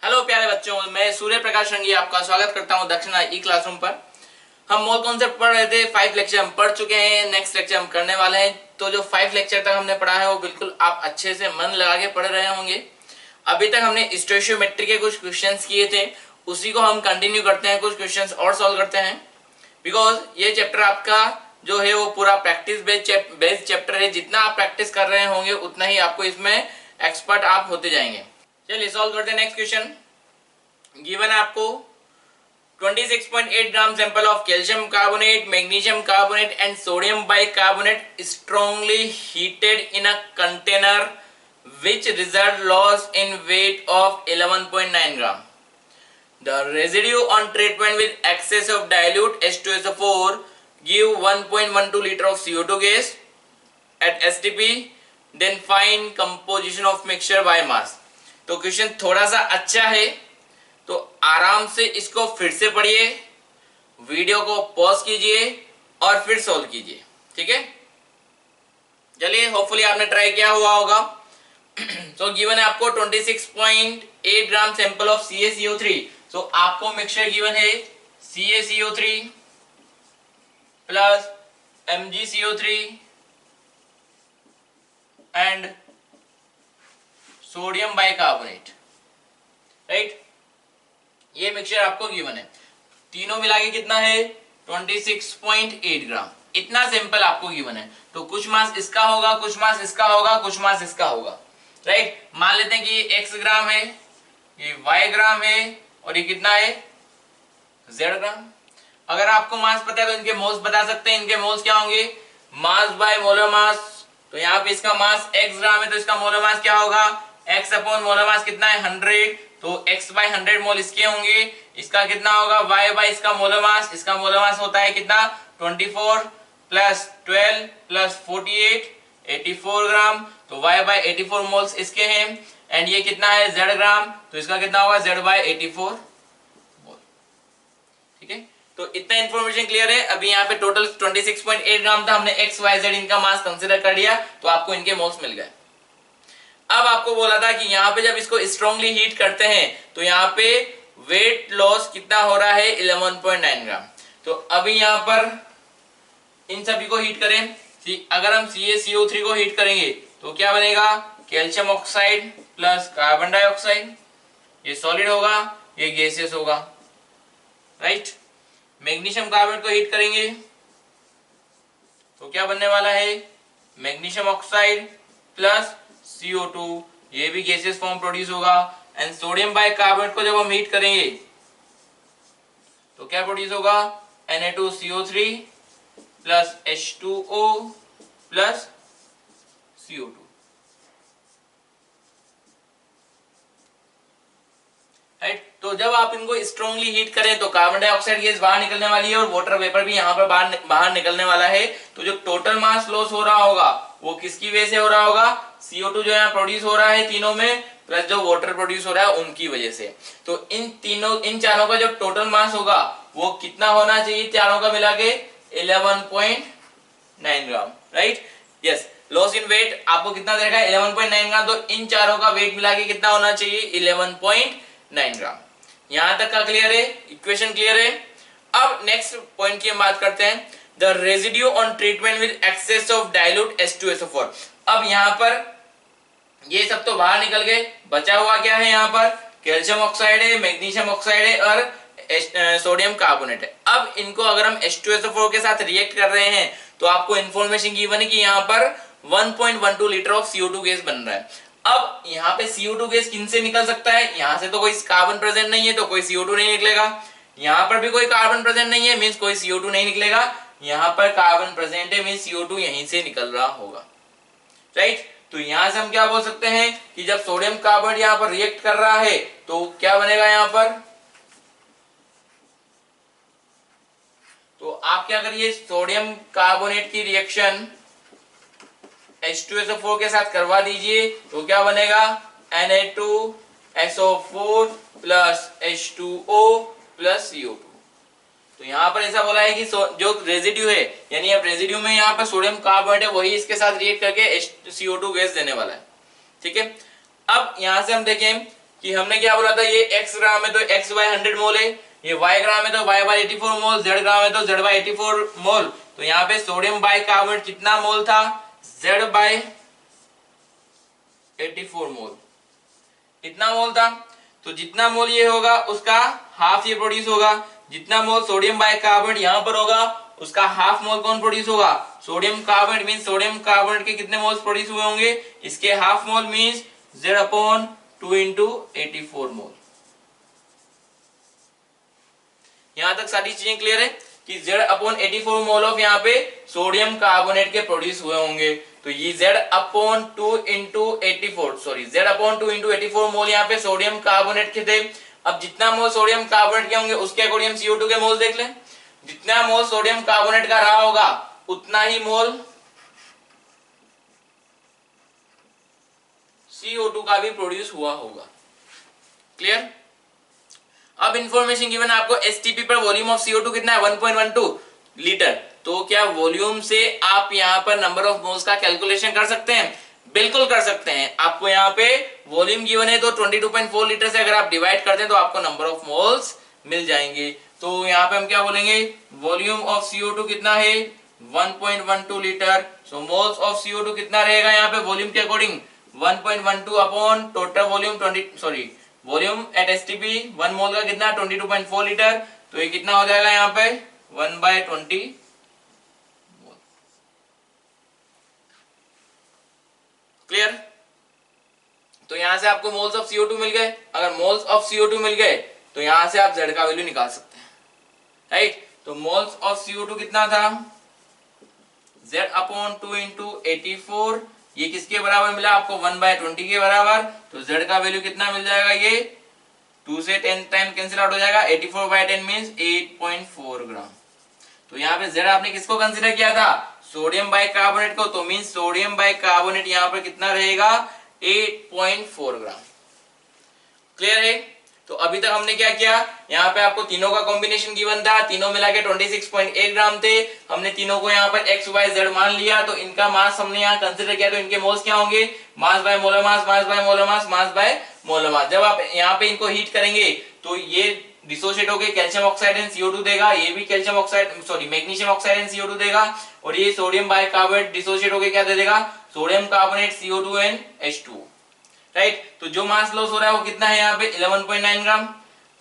Hello प्यारे बच्चों, मैं सूर्य प्रकाश रंगी आपका स्वागत करता हूं दक्षिणा ई क्लासरूम पर। हम मोल कॉन्सेप्ट पढ़ रहे थे। 5 लेक्चर हम पढ़ चुके हैं, नेक्स्ट लेक्चर हम करने वाले हैं। तो जो 5 लेक्चर तक हमने पढ़ा है वो बिल्कुल आप अच्छे से मन लगा के पढ़ रहे होंगे। अभी तक हमने स्टोइशियोमेट्री के कुछ क्वेश्चंस किए थे, उसी को हम कंटिन्यू करते हैं, कुछ क्वेश्चंस और सॉल्व करते हैं। बिकॉज ये चैप्टर आपका जो है वो पूरा प्रैक्टिस बेस्ड चैप्टर है। जितना आप प्रैक्टिस कर रहे होंगे उतना ही आपको इसमें एक्सपर्ट आप होते जाएंगे। चलिए सॉल्व करते हैं नेक्स्ट क्वेश्चन। गिवन है आपको 26.8 gram sample of calcium carbonate, magnesium carbonate and sodium bicarbonate strongly heated in a container which result loss in weight of 11.9 gram. The residue on treatment with excess of dilute H2SO4 give 1.12 liter of CO2 gas at STP. Then find composition of mixture by mass. तो question थोड़ा सा अच्छा है, तो आराम से इसको फिर से पढ़िए, वीडियो को पॉज कीजिए और फिर सॉल्व कीजिए। ठीक है, चलिए होपफुली आपने ट्राई किया हुआ होगा। तो गिवन है आपको 26.8 ग्राम सैंपल ऑफ CaCO3। सो आपको मिक्सचर गिवन है CaCO3 plus MgCO3 and sodium bicarbonate, right. ये मिक्सचर आपको गिवन है, तीनों मिला के कितना है 26.8 ग्राम। इतना सैंपल आपको गिवन है, तो कुछ मास इसका होगा, कुछ मास इसका होगा, कुछ मास इसका होगा, राइट। मान लेते हैं कि ये x ग्राम है, ये y ग्राम है और ये कितना है z ग्राम। अगर आपको मास पता है तो इनके मोल्स बता सकते हैं। इनके मोल्स क्या होंगे, मास बाय मोलर मास। तो यहाँ पे इसका मास x ग्राम है तो इसका मोलर मास क्या होगा, x अपॉन मोलर मास कितना है 100, तो x बाय 100 मोल इसके होंगे। इसका कितना होगा y बाय इसका मोलर मास, इसका मोलर मास होता है कितना 24 प्लस 12 प्लस 48 84 ग्राम। तो y बाय 84 मोल्स इसके हैं। एंड ये कितना है z ग्राम, तो इसका कितना होगा z बाय 84 मोल। ठीक है, तो इतना इंफॉर्मेशन क्लियर है। अभी यहाँ पे टोटल 26.8 ग्राम था, हमने x y z इनका मास कंसीडर कर लिया, तो आपको इनके मोल्स मिल गए। अब आपको बोला था कि यहाँ पे जब इसको स्ट्रांगली हीट करते हैं तो यहाँ पे वेट लॉस कितना हो रहा है 11.9 ग्राम। तो अभी यहाँ पर इन सभी को हीट करें। अगर हम CaCO3 को हीट करेंगे तो क्या बनेगा, calcium oxide plus carbon dioxide. ये सॉलिड होगा, ये गैसियस होगा, राइट। मैग्नीशियम कार्बोनेट को हीट करेंगे तो क्या बनने वाला है, मैग्नीशियम ऑक्साइड प्लस CO2, ये भी गैसियस फॉर्म प्रोड्यूस होगा। एंड सोडियम बाइकार्बोनेट को जब हम हीट करेंगे तो क्या प्रोड्यूस होगा, Na2CO3 plus H2O plus CO2, right. तो जब आप इनको स्ट्रांगली हीट करें तो कार्बन डाइऑक्साइड गैस बाहर निकलने वाली है और वाटर वेपर भी यहाँ पर बाहर निकलने वाला है। तो जो टोटल मास लॉस हो रहा होगा वो किसकी वजह से हो रहा होगा, CO2 जो यहाँ प्रोड्यूस हो रहा है तीनों में, प्लस जो वाटर प्रोड्यूस हो रहा है उनकी वजह से। तो इन चारों का जो टोटल मास होगा वो कितना होना चाहिए, चारों का मिला के 11.9 gram, right. Yes, loss in weight आपको कितना देखा है 11.9 ग्राम। तो इन चारों का वेट मिला के कितना होना चाहिए 11.9 ग्राम। यहां तक का क्लियर है, इक्वेशन क्लियर है। अब नेक्स्ट पॉइंट की हम बात करते हैं, the residue on treatment with excess of dilute H2SO4। अब यहाँ पर ये सब तो बाहर निकल गए, बचा हुआ क्या है, यहाँ पर कैल्शियम ऑक्साइड है, मैग्नीशियम ऑक्साइड है और सोडियम कार्बोनेट है। अब इनको अगर हम H2SO4 के साथ रिएक्ट कर रहे हैं तो आपको इंफॉर्मेशन गिवन है कि यहाँ पर 1.12 लीटर ऑफ CO2 गैस बन रहा है। अब यहाँ पे CO2 गैस किन से निकल सकता है, यहाँ से तो कोई कार्बन प्रेजेंट नहीं है तो कोई CO2 नहीं निकलेगा। यहाँ पर भी कोई कार्बन प्रेजेंट नहीं है, मींस कोई CO2 नहीं निकलेगा। यहाँ पर कार्बन प्रेजेंट है, मींस CO2 यहीं से निकल रहा होगा, राइट। तो यहां से हम क्या बोल सकते हैं कि जब सोडियम कार्बोनेट यहाँ पर रिएक्ट कर रहा है तो क्या बनेगा यहाँ पर, तो आप क्या करिए, सोडियम कार्बोनेट की रिएक्शन H2SO4 के साथ करवा दीजिए तो क्या बनेगा Na2SO4 plus H2O plus CO2। तो यहाँ पर ऐसा बोला है कि जो रेजिड्यू है, यानी अब रेजिड्यू में यहाँ पर सोडियम कार्बोनेट है, वही इसके साथ रिएक्ट करके CO2 गैस देने वाला है। ठीक है, अब यहाँ से हम देखें कि हमने क्या बोला था, ये x ग्राम है तो x बाय 100 मोल है, ये y ग्राम है तो y बाय 84 मोल, z ग्राम है तो z बाय 84 मोल। तो यहाँ पे सोडियम बाइकार्बोनेट कितना मोल था, z बाय 84 मोल, इतना मोल था। तो जितना मोल ये होगा उसका हाफ ये प्रोड्यूस होगा, जितना मोल सोडियम बाइकार्बोनेट यहाँ पर होगा उसका हाफ मोल कौन प्रोड्यूस होगा, sodium carbonate. Means sodium carbonate के कितने मोल्स प्रोड्यूस हुए होंगे, इसके half mole means Z upon 2 into 84 मोल। यहां तक सारी चीजें क्लियर है कि Z अपॉन 84 मोल ऑफ यहाँ पे सोडियम कार्बोनेट के प्रोड्यूस हुए होंगे। तो ये Z upon 2 into 84 sorry Z upon 2 into 84 मोल यहाँ पे सोडियम कार्बोनेट के थे। अब जितना मोल सोडियम कार्बोनेट के होंगे उसके अकॉर्डिंग हम CO2 के मोल्स देख लें। जितना मोल सोडियम कार्बोनेट का रहा होगा उतना ही मोल CO2 का भी प्रोड्यूस हुआ होगा। क्लियर। अब इंफॉर्मेशन गिवन आपको एसटीपी पर वॉल्यूम ऑफ CO2 कितना है 1.12 लीटर। तो क्या वॉल्यूम से आप यहाँ पर नंबर ऑफ मोल्स का कैलकुलेशन कर सकते हैं, बिल्कुल कर सकते हैं। आपको यहाँ पे वॉल्यूम गिवन है तो 22.4 लीटर से अगर आप डिवाइड करते हैं तो आपको नंबर ऑफ मोल्स मिल जाएंगे। तो यहाँ पे हम क्या बोलेंगे, वॉल्यूम ऑफ CO2 कितना है 1.12 litre. So moles of CO2 कितना रहेगा यहाँ पे वॉल्यूम के according 1.12 upon total volume volume at STP 1 मोल का कितना 22.4 लीटर। तो ये कितना हो जाएगा यहाँ पे 1/20 मोल। क्लियर। तो यहां से आपको मोल्स ऑफ CO2 मिल गए। अगर मोल्स ऑफ CO2 मिल गए तो यहां से आप Z का वैल्यू निकाल सकते हैं, राइट। तो मोल्स ऑफ CO2 कितना था Z अपॉन 2 इंटू 84, ये किसके बराबर मिला आपको 1/20 के बराबर। तो Z का वैल्यू कितना मिल जाएगा, ये 2 से 10 टाइम कैंसिल आउट हो जाएगा, 84/10 मींस 8.4 ग्राम। तो यहाँ पे Z आपने किसको कंसीडर किया था, सोडियम बाइकार्बोनेट को। तो मींस सोडियम बाइकार्बोनेट यहाँ पर कितना रहेगा 8.4 ग्राम। क्लियर है। तो अभी तक हमने क्या किया, यहाँ पे आपको तीनों का कॉम्बिनेशन गिवन था, तीनों मिला के 26.8 ग्राम थे। हमने तीनों को यहाँ पर x y z मान लिया, तो इनका मास हमने यहाँ कंसीडर किया। तो इनके मोल्स क्या होंगे, मास by molar mass, mass by molar mass, mass by molar मास। जब आप यहाँ पे इनको हीट करेंगे तो ये डिसोसिएट होकर कैल्शियम ऑक्साइड एंड CO2 देगा, ये भी calcium oxide sorry magnesium oxide and CO2 देगा, और ये सोडियम बाइकार्बोनेट डिसोसिएट होकर क्या दे देगा, sodium carbonate CO2 and H2O, right. तो जो मास लॉस हो रहा है वो कितना है यहाँ पे 11.9 ग्राम।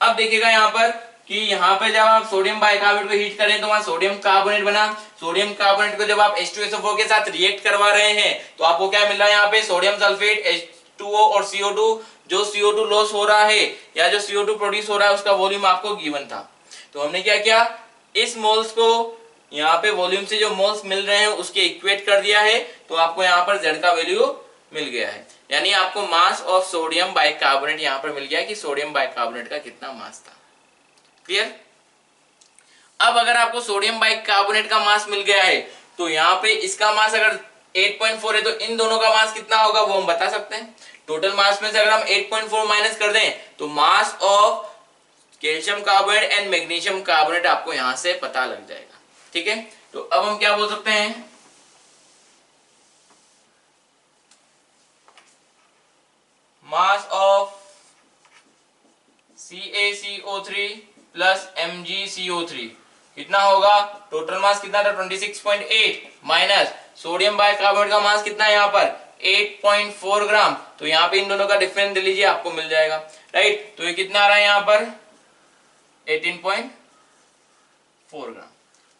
अब देखिएगा यहाँ पर कि यहाँ पे जब आप सोडियम बाइकार्बोनेट को हीट करें तो वहां सोडियम कार्बोनेट बना। सोडियम कार्बोनेट को जब आप H2SO4 के साथ रिएक्ट करवा रहे हैं तो आपको क्या मिल रहा है यहाँ पे सोडियम सल्फेट H2O और CO2। जो CO2 लॉस हो रहा है या जो CO2 प्रोड्यूस हो रहा है उसका वॉल्यूम आपको गिवन था। तो हमने क्या किया, इस मोल्स को यहाँ पे वॉल्यूम से जो मोल्स मिल रहे हैं उसके इक्वेट कर दिया है। तो आपको यहाँ पर Z का वैल्यू मिल गया है, यानी आपको मास ऑफ सोडियम बाइकार्बोनेट यहां पर मिल गया कि सोडियम बाइकार्बोनेट का कितना मास था। क्लियर। अब अगर आपको सोडियम बाइकार्बोनेट का मास मिल गया है तो यहां पे इसका मास अगर 8.4 है तो इन दोनों का मास कितना होगा वो हम बता सकते हैं। टोटल मास में से अगर हम 8.4 माइनस कर दें तो mass of calcium carbonate and magnesium carbonate आपको यहां से पता लग जाएगा। ठीक है। तो अब हम क्या बोल सकते हैं, mass of CaCO3 plus MgCO3 कितना होगा, टोटल मास कितना था 26.8 माइनस सोडियम बाइकार्बोनेट का मास कितना है यहाँ पर 8.4 ग्राम। तो यहाँ पे इन दोनों का डिफरेंस दे लीजिए आपको मिल जाएगा, राइट। तो ये कितना आ रहा है यहाँ पर 18.4 ग्राम।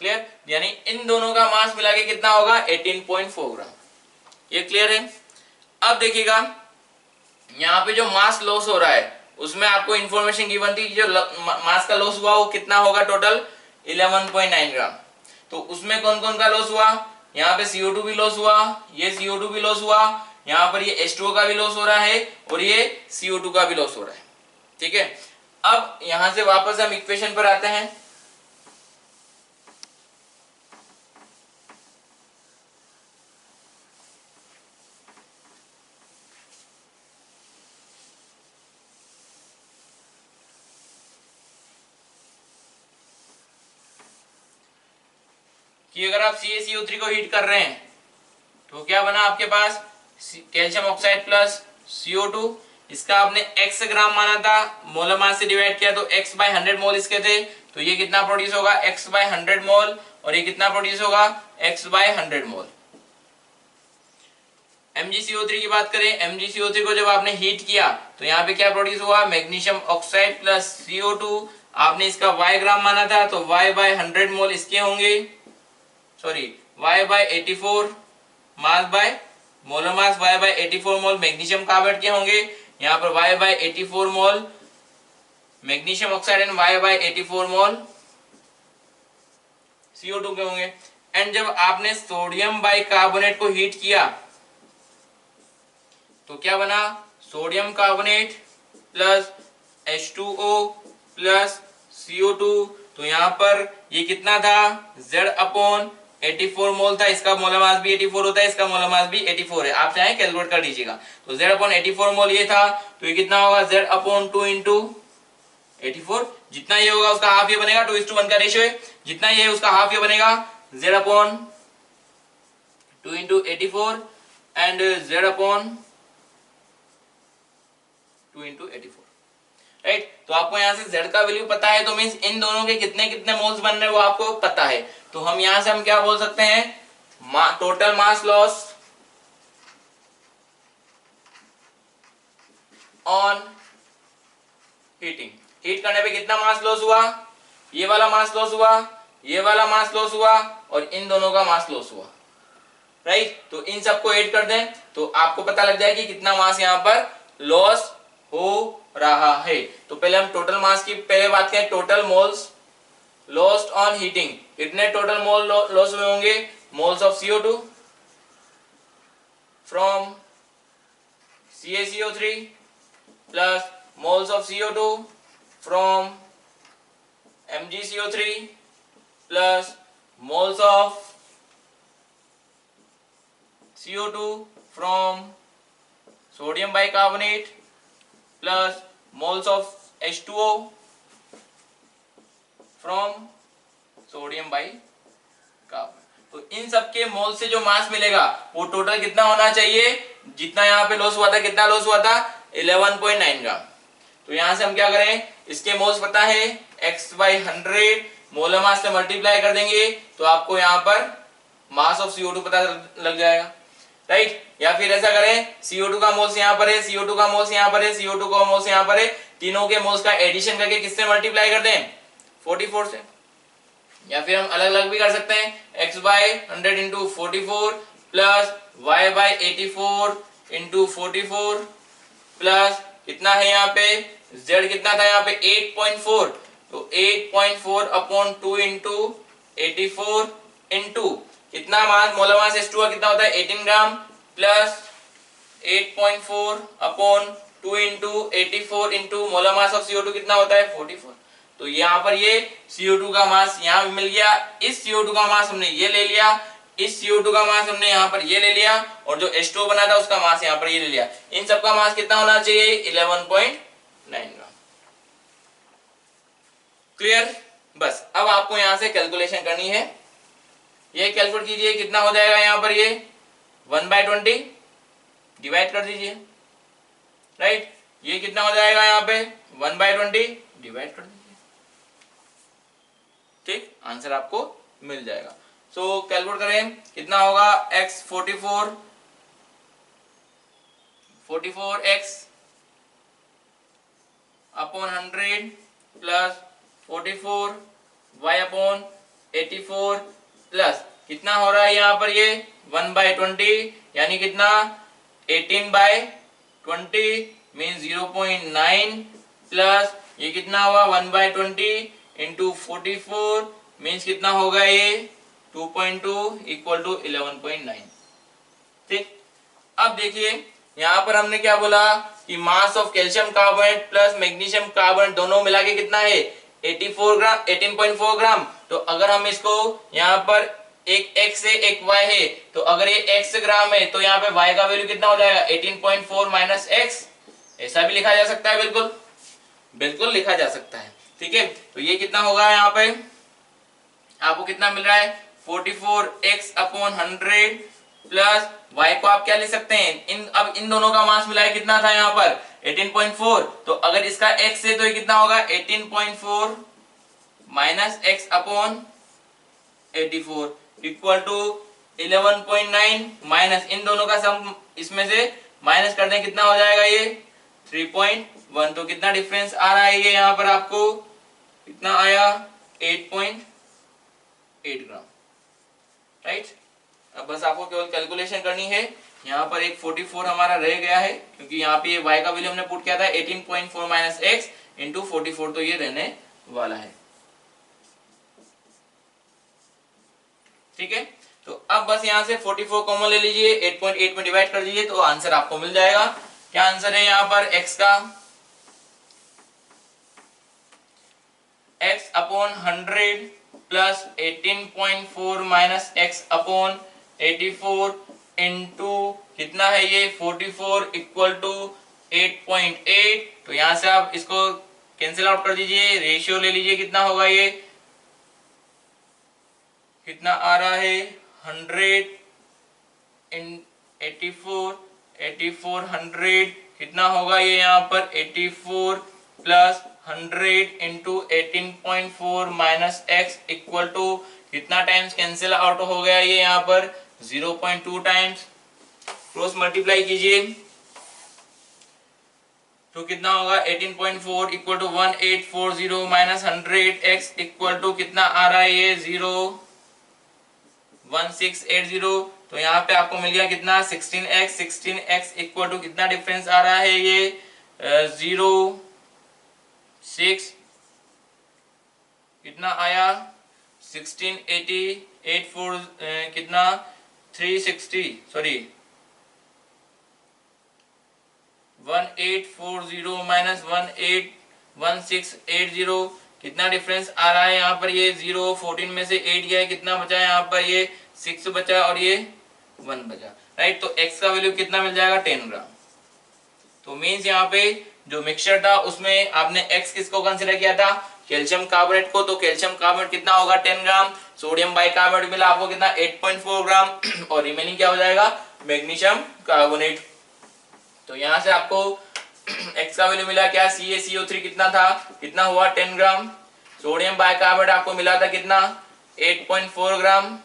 क्लियर। यानी इन दोनों का मास मिला के कितना होगा 18.4 ग्राम। ये क्लियर है। अब देखिएगा यहाँ पे जो मास लॉस हो रहा है उसमें आपको इंफॉर्मेशन गिवन थी, जो मास का लॉस हुआ वो कितना होगा टोटल 11.9 ग्राम। तो उसमें कौन कौन का लॉस हुआ, यहाँ पे CO2 भी लॉस हुआ, ये CO2 भी लॉस हुआ, यहाँ पर ये H2O का भी लॉस हो रहा है और ये CO2 का भी लॉस हो रहा है। ठीक है। अब यहां से वापस हम इक्वेशन पर आते हैं। कि अगर आप CaCO3 को हीट कर रहे हैं तो क्या बना आपके पास कैल्शियम ऑक्साइड प्लस CO2 इसका आपने x ग्राम माना था, मोलर मास से डिवाइड किया तो x बाय 100 मोल इसके थे, तो ये कितना प्रोड्यूस होगा x बाय 100 मोल, और ये कितना प्रोड्यूस होगा x बाय 100 मोल। MgCO3 की बात करें, MgCO3 को जब आपने हीट किया तो यहाँ पे क्या प्रोड्यूस हुआ, मैग्नीशियम ऑक्साइड प्लस CO2। आपने इसका y ग्राम माना था तो y बाय 100 मोल इसके होंगे, sorry y by 84 mass by molar mass, y by 84 mole magnesium carbide के होंगे। यहाँ पर y by 84 mole magnesium oxide and y by 84 mole CO2 के होंगे। एंड जब आपने सोडियम बाइकार्बोनेट को हीट किया तो क्या बना, sodium carbonate plus H2O plus CO2। तो यहाँ पर ये कितना था, Z अपॉन 84 मोल था, इसका मोलर मास भी 84 होता है, इसका मोलर मास भी 84 है, आप चाहे कैलकुलेट कर लीजिएगा। तो Z अपॉन 84 मोल ये था, तो ये कितना होगा Z अपॉन 2 इंटू 84, जितना ये होगा उसका हाफ ये बनेगा, 2:1 का रेशियो है, जितना ये है उसका हाफ ये बनेगा, Z upon 2 into 84 and Z upon 2 into 84, right. तो आपको यहां से Z का वैल्यू पता है, तो मींस इन दोनों के कितने कितने मोल्स बन रहे हैं वो आपको पता है। तो हम यहां से हम क्या बोल सकते हैं, total mass loss on heating, heat करने पे कितना मास लॉस हुआ, ये वाला मास लॉस हुआ, ये वाला मास लॉस हुआ और इन दोनों का मास लॉस हुआ, राइट। तो इन सबको ऐड कर दें तो आपको पता लग जाएगा कि कितना मास यहाँ पर लॉस हो रहा है। तो पहले हम टोटल मास की पहले बात करें, total moles lost on heating, कितने टोटल मोल लॉस हुए होंगे, moles of CO2 from CaCO3 plus moles of CO2 from MgCO3 plus moles of CO2 from sodium bicarbonate plus moles of H2O from sodium bicarbonate. तो इन सब के मोल से जो मास मिलेगा वो टोटल कितना होना चाहिए, जितना यहाँ पे लॉस हुआ था, कितना लॉस हुआ था 11.9 ग्राम। तो यहां से हम क्या करें, इसके मोल्स पता है x बाई 100 मोलर मास से मल्टीप्लाई कर देंगे तो आपको यहाँ पर मास ऑफ CO2 पता लग जाएगा, राइट। या फिर ऐसा करें, CO2 का मोल्स यहाँ पर है, CO2 का मोल्स यहाँ पर है, CO2 का मोल्स यहाँ पर है, तीनों के मोल्स का एडिशन करके किससे मल्टीप्लाई कर दें 44 से। या फिर हम अलग अलग भी कर सकते हैं, x by 100 into 44 plus y by 84 into 44 plus कितना है यहाँ पे z कितना था यहाँ पे 8.4, तो 8.4 अपॉन 2 इंटू 84 इंटू कितना मास मोलर मास H2O कितना होता है 18 gram plus 8.4 upon 2 into 84 into molar mass of CO2 कितना होता है 44। तो यहाँ पर ये CO2 का मास यहाँ भी मिल गया, इस CO2 का मास हमने ये ले लिया, इस CO2 का मास हमने यहाँ पर ये ले लिया और जो H2O बना था उसका मास यहाँ पर ये ले लिया। इन सब का मास कितना होना चाहिए 11.9 ग्राम। क्लियर। बस अब आपको यहाँ से कैलकुलेशन करनी है, ये कैलकुलेट कीजिए कितना हो जाएगा यहाँ पर, ये 1/20 डिवाइड कर दीजिए, राइट। ये कितना हो जाएगा यहाँ पे 1/20 डिवाइड कर दीजिए, ठीक, आंसर आपको मिल जाएगा। सो कैलकुलेट करें कितना होगा x 44x upon 100 plus 44 y upon 84 plus कितना हो रहा है यहाँ पर ये 1/20 यानी कितना 18/20 मीन 0.9 प्लस ये कितना हुआ 1/20 इंटू 44 मीन्स कितना होगा ये 2.2 इक्वल टू 11.9, ठीक। अब देखिए यहाँ पर हमने क्या बोला कि mass of calcium carbonate plus magnesium carbonate दोनों मिला के कितना है 84 ग्राम 18.4 ग्राम। तो अगर हम इसको यहाँ पर एक x है एक y है, तो अगर ये x ग्राम है तो यहाँ पे y का वैल्यू कितना हो जाएगा 18.4 माइनस x, ऐसा भी लिखा जा सकता है, बिल्कुल बिल्कुल लिखा जा सकता है, ठीक है। तो ये कितना होगा यहाँ पे आपको कितना मिल रहा है 44x अपॉन 100 प्लस y को आप क्या ले सकते हैं अब इन दोनों का मास मिला है कितना था यहाँ पर 18.4, तो अगर इसका x है तो ये कितना होगा 18.4 minus x upon 84 equal to 11.9 minus इन दोनों का सम इसमें से माइनस कर दें, कितना हो जाएगा ये 3.1। तो कितना डिफरेंस आ रहा है ये यहाँ पर आपको कितना आया 8.8 ग्राम, राइट। अब बस आपको केवल कैलकुलेशन करनी है। यहाँ पर एक 44 हमारा रह गया है क्योंकि यहाँ पे ये y का वैल्यू हमने पुट किया था 18.4 माइनस x इंटू 44, तो ये रहने वाला है, ठीक है। तो अब बस यहाँ से 44 कॉमन ले लीजिए, 8.8 में डिवाइड कर दीजिए तो आंसर आपको मिल जाएगा। क्या आंसर है यहाँ पर x का, x upon 100 plus 18.4 minus x upon 84 into कितना है ये 44 इक्वल टू 8.8। तो यहां से आप इसको कैंसिल आउट कर दीजिए, रेशियो ले लीजिए, कितना होगा ये, कितना आ रहा है 100 इन 84, 100 कितना होगा ये यहाँ पर 84 plus 100 into 18.4 minus x equal to कितना टाइम्स कैंसिल आउट हो गया ये यहाँ पर 0.2 टाइम्स, क्रॉस मल्टीप्लाई कीजिए तो कितना होगा 18.4 equal to 1840 minus 100x equal to कितना आ रहा है ये 01680। तो यहाँ पे आपको मिल गया कितना 16x इक्वल टू कितना डिफरेंस आ रहा है ये 0.6 कितना आया 1680 84 कितना 360 सॉरी 1840 माइनस 1680 कितना डिफरेंस आ रहा है यहाँ पर ये 14 में से 8 गया है, कितना बचा है यहाँ पर ये 6 बचा और ये 1 बचा, राइट। तो x का वैल्यू कितना मिल जाएगा 10 ग्राम। तो मीन्स यहाँ पे जो मिक्सचर था उसमें आपने x किसको कंसीडर किया था, कैल्शियम कार्बोनेट को। तो कैल्शियम कार्बोनेट कितना होगा 10 ग्राम, सोडियम बाइकार्बोनेट मिला आपको कितना 8.4 ग्राम और रिमेनिंग क्या हो जाएगा मैग्नीशियम कार्बोनेट। तो यहाँ से आपको x का वैल्यू मिला क्या CaCO3 कितना था, कितना हुआ 10 ग्राम, सोडियम बाइकार्बोनेट आपको मिला था कितना 8.4 ग्राम,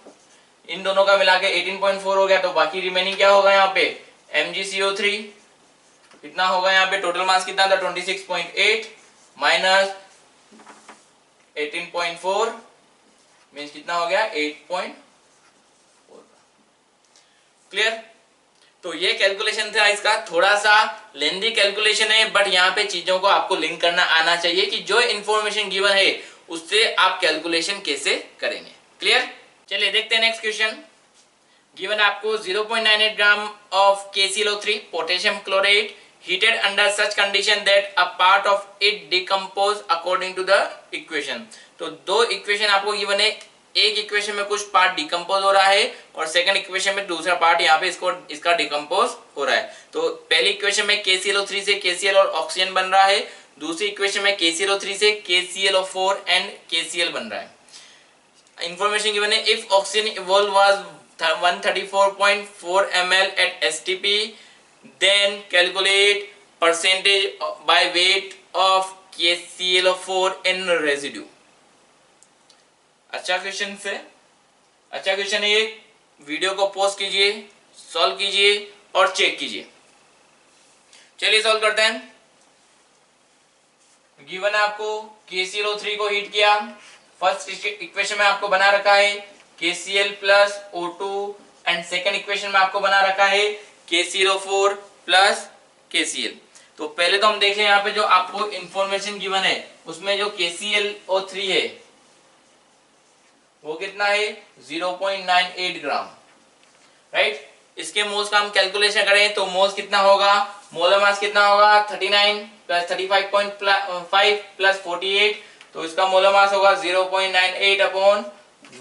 इन दोनों का मिला के 18.4 हो गया। तो बाकी रिमेनिंग क्या होगा यहाँ पे MgCO3 कितना होगा, यहाँ पे टोटल मास कितना था 26.8 माइनस 18.4 मीन्स कितना हो गया 8.4। क्लियर। तो ये कैलकुलेशन था इसका, थोड़ा सा लेंथी कैलकुलेशन है बट यहाँ पे चीजों को आपको लिंक करना आना चाहिए कि जो इंफॉर्मेशन गिवन है उससे आप कैलकुलेशन कैसे करेंगे। क्लियर। चलिए देखते हैं नेक्स्ट क्वेश्चन। गिवन आपको 0.98 gram of KClO3 potassium chloride heated under such condition that a part of it decompose according to the equation। तो दो इक्वेशन आपको गिवन है, एक इक्वेशन में कुछ पार्ट डिकम्पोज हो रहा है और सेकंड इक्वेशन में दूसरा पार्ट यहाँ पे इसका डिकम्पोज हो रहा है। तो पहली इक्वेशन में KClO3 से KCl और ऑक्सीजन बन रहा है, दूसरी इक्वेशन में KClO3 से KClO4 एंड KCl बन रहा है। इंफॉर्मेशन गिवन है if oxygen evolve was 134.4 ml at STP then calculate percentage by weight of KClO4 in residue। अच्छा क्वेश्चन है ये, वीडियो को पॉज कीजिए, सॉल्व कीजिए और चेक कीजिए। चलिए सॉल्व करते हैं। गिवन है आपको KClO3 को हीट किया, फर्स्ट इक्वेशन में आपको बना रखा है KCl plus O2 and second equation में आपको बना रखा है KClO4 प्लस KCl। तो पहले तो हम देख लें यहाँ पे जो आपको इंफॉर्मेशन गिवन है उसमें जो KClO3 है वो कितना है 0.98 ग्राम, राइट। इसके मोल्स का हम कैलकुलेशन करें तो मोल्स कितना होगा, मोलर मास कितना होगा 39 प्लस 35.5 प्लस 48, तो इसका मोलर मास होगा 0.98 अपॉन